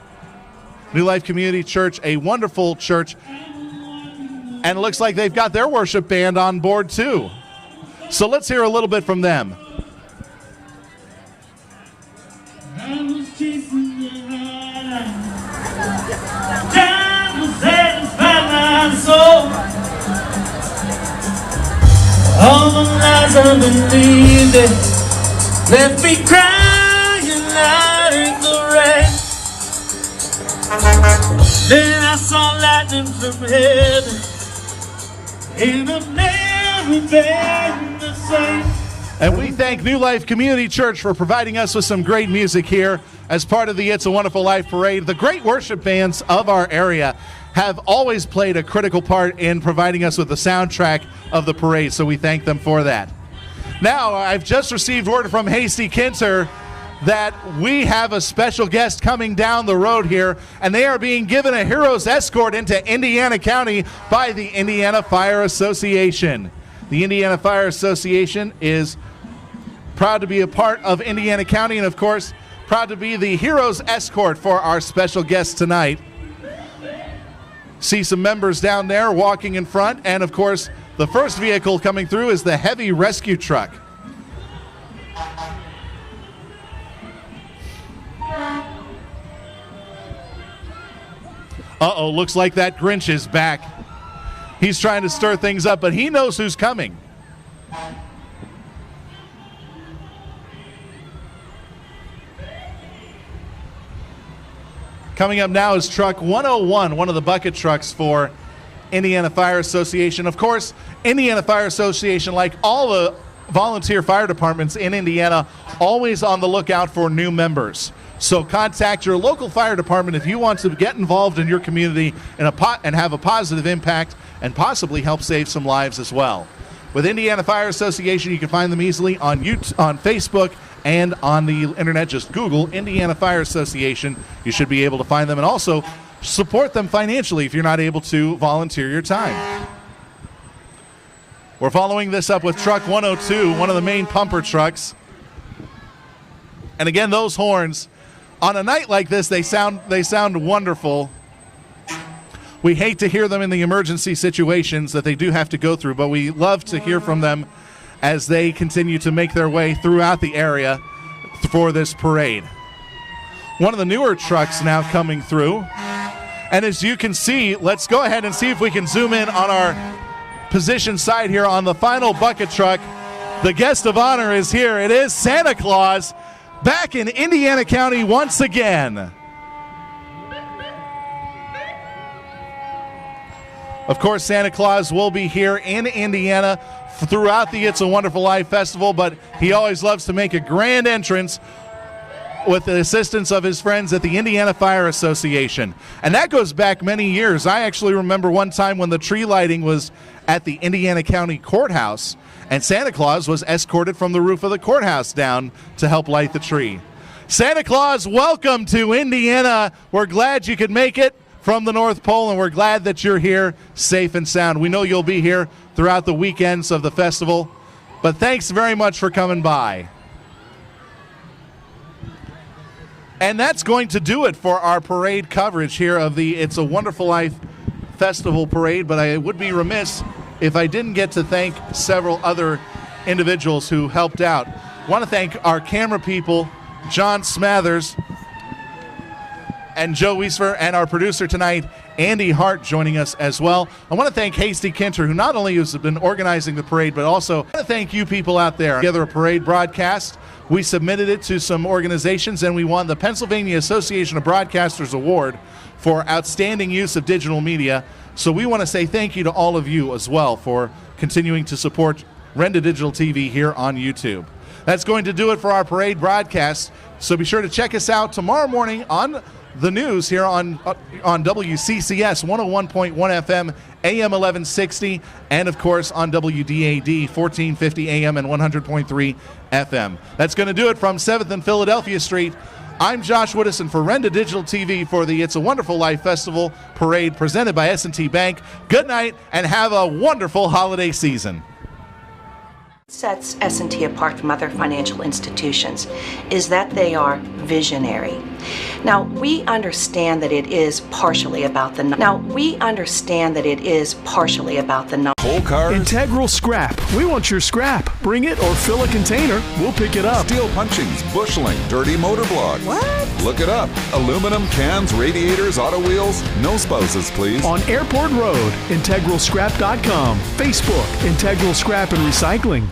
New Life Community Church, a wonderful church. And it looks like they've got their worship band on board too. So let's hear a little bit from them. All the lies I believed it left me crying out in the rain. Then I saw lightning from heaven, and I've never been the same. And we thank New Life Community Church for providing us with some great music here as part of the It's a Wonderful Life Parade. The great worship bands of our area have always played a critical part in providing us with the soundtrack of the parade, so we thank them for that. Now, I've just received word from Hasty Kinter that we have a special guest coming down the road here, and they are being given a hero's escort into Indiana County by the Indiana Fire Association. The Indiana Fire Association is proud to be a part of Indiana County, and of course, proud to be the hero's escort for our special guest tonight. See some members down there walking in front, and of course, the first vehicle coming through is the heavy rescue truck. Uh-oh, looks like that Grinch is back. He's trying to stir things up, but he knows who's coming. Coming up now is Truck 101, one of the bucket trucks for Indiana Fire Association. Of course, Indiana Fire Association, like all the volunteer fire departments in Indiana, always on the lookout for new members. So contact your local fire department if you want to get involved in your community and have a positive impact and possibly help save some lives as well. With Indiana Fire Association, you can find them easily on Facebook and on the internet. Just Google Indiana Fire Association. You should be able to find them, and also support them financially if you're not able to volunteer your time. We're following this up with Truck 102, one of the main pumper trucks. And again, those horns, on a night like this, they sound wonderful. We hate to hear them in the emergency situations that they do have to go through, but we love to hear from them as they continue to make their way throughout the area for this parade. One of the newer trucks now coming through. And as you can see, let's go ahead and see if we can zoom in on our position side here on the final bucket truck. The guest of honor is here. It is Santa Claus back in Indiana County once again. Of course, Santa Claus will be here in Indiana throughout the It's a Wonderful Life Festival, but he always loves to make a grand entrance with the assistance of his friends at the Indiana Fire Association. And that goes back many years. I actually remember one time when the tree lighting was at the Indiana County Courthouse, and Santa Claus was escorted from the roof of the courthouse down to help light the tree. Santa Claus, welcome to Indiana. We're glad you could make it from the North Pole, and we're glad that you're here safe and sound. We know you'll be here throughout the weekends of the festival, but thanks very much for coming by. And that's going to do it for our parade coverage here of the It's a Wonderful Life Festival Parade, but I would be remiss if I didn't get to thank several other individuals who helped out. I want to thank our camera people, John Smathers and Joe Wiesfer, and our producer tonight, Andy Hart, joining us as well. I want to thank Hasty Kinter, who not only has been organizing the parade, but also I want to thank you people out there. Together a parade broadcast. We submitted it to some organizations, and we won the Pennsylvania Association of Broadcasters Award for outstanding use of digital media. So we want to say thank you to all of you as well for continuing to support Renda Digital TV here on YouTube. That's going to do it for our parade broadcast. So be sure to check us out tomorrow morning on the news here on WCCS 101.1 FM, AM 1160, and of course on WDAD 1450 AM and 100.3 FM. That's going to do it from 7th and Philadelphia Street. I'm Josh Woodison for Renda Digital TV for the It's a Wonderful Life Festival Parade presented by S&T Bank. Good night and have a wonderful holiday season. Sets S&T apart from other financial institutions is that they are visionary. Now, we understand that it is partially about the Whole cars. Integral Scrap. We want your scrap. Bring it or fill a container. We'll pick it up. Steel punchings, busheling, dirty motor blocks. What? Look it up. Aluminum cans, radiators, auto wheels. No spouses, please. On Airport Road, integralscrap.com. Facebook, Integral Scrap and Recycling.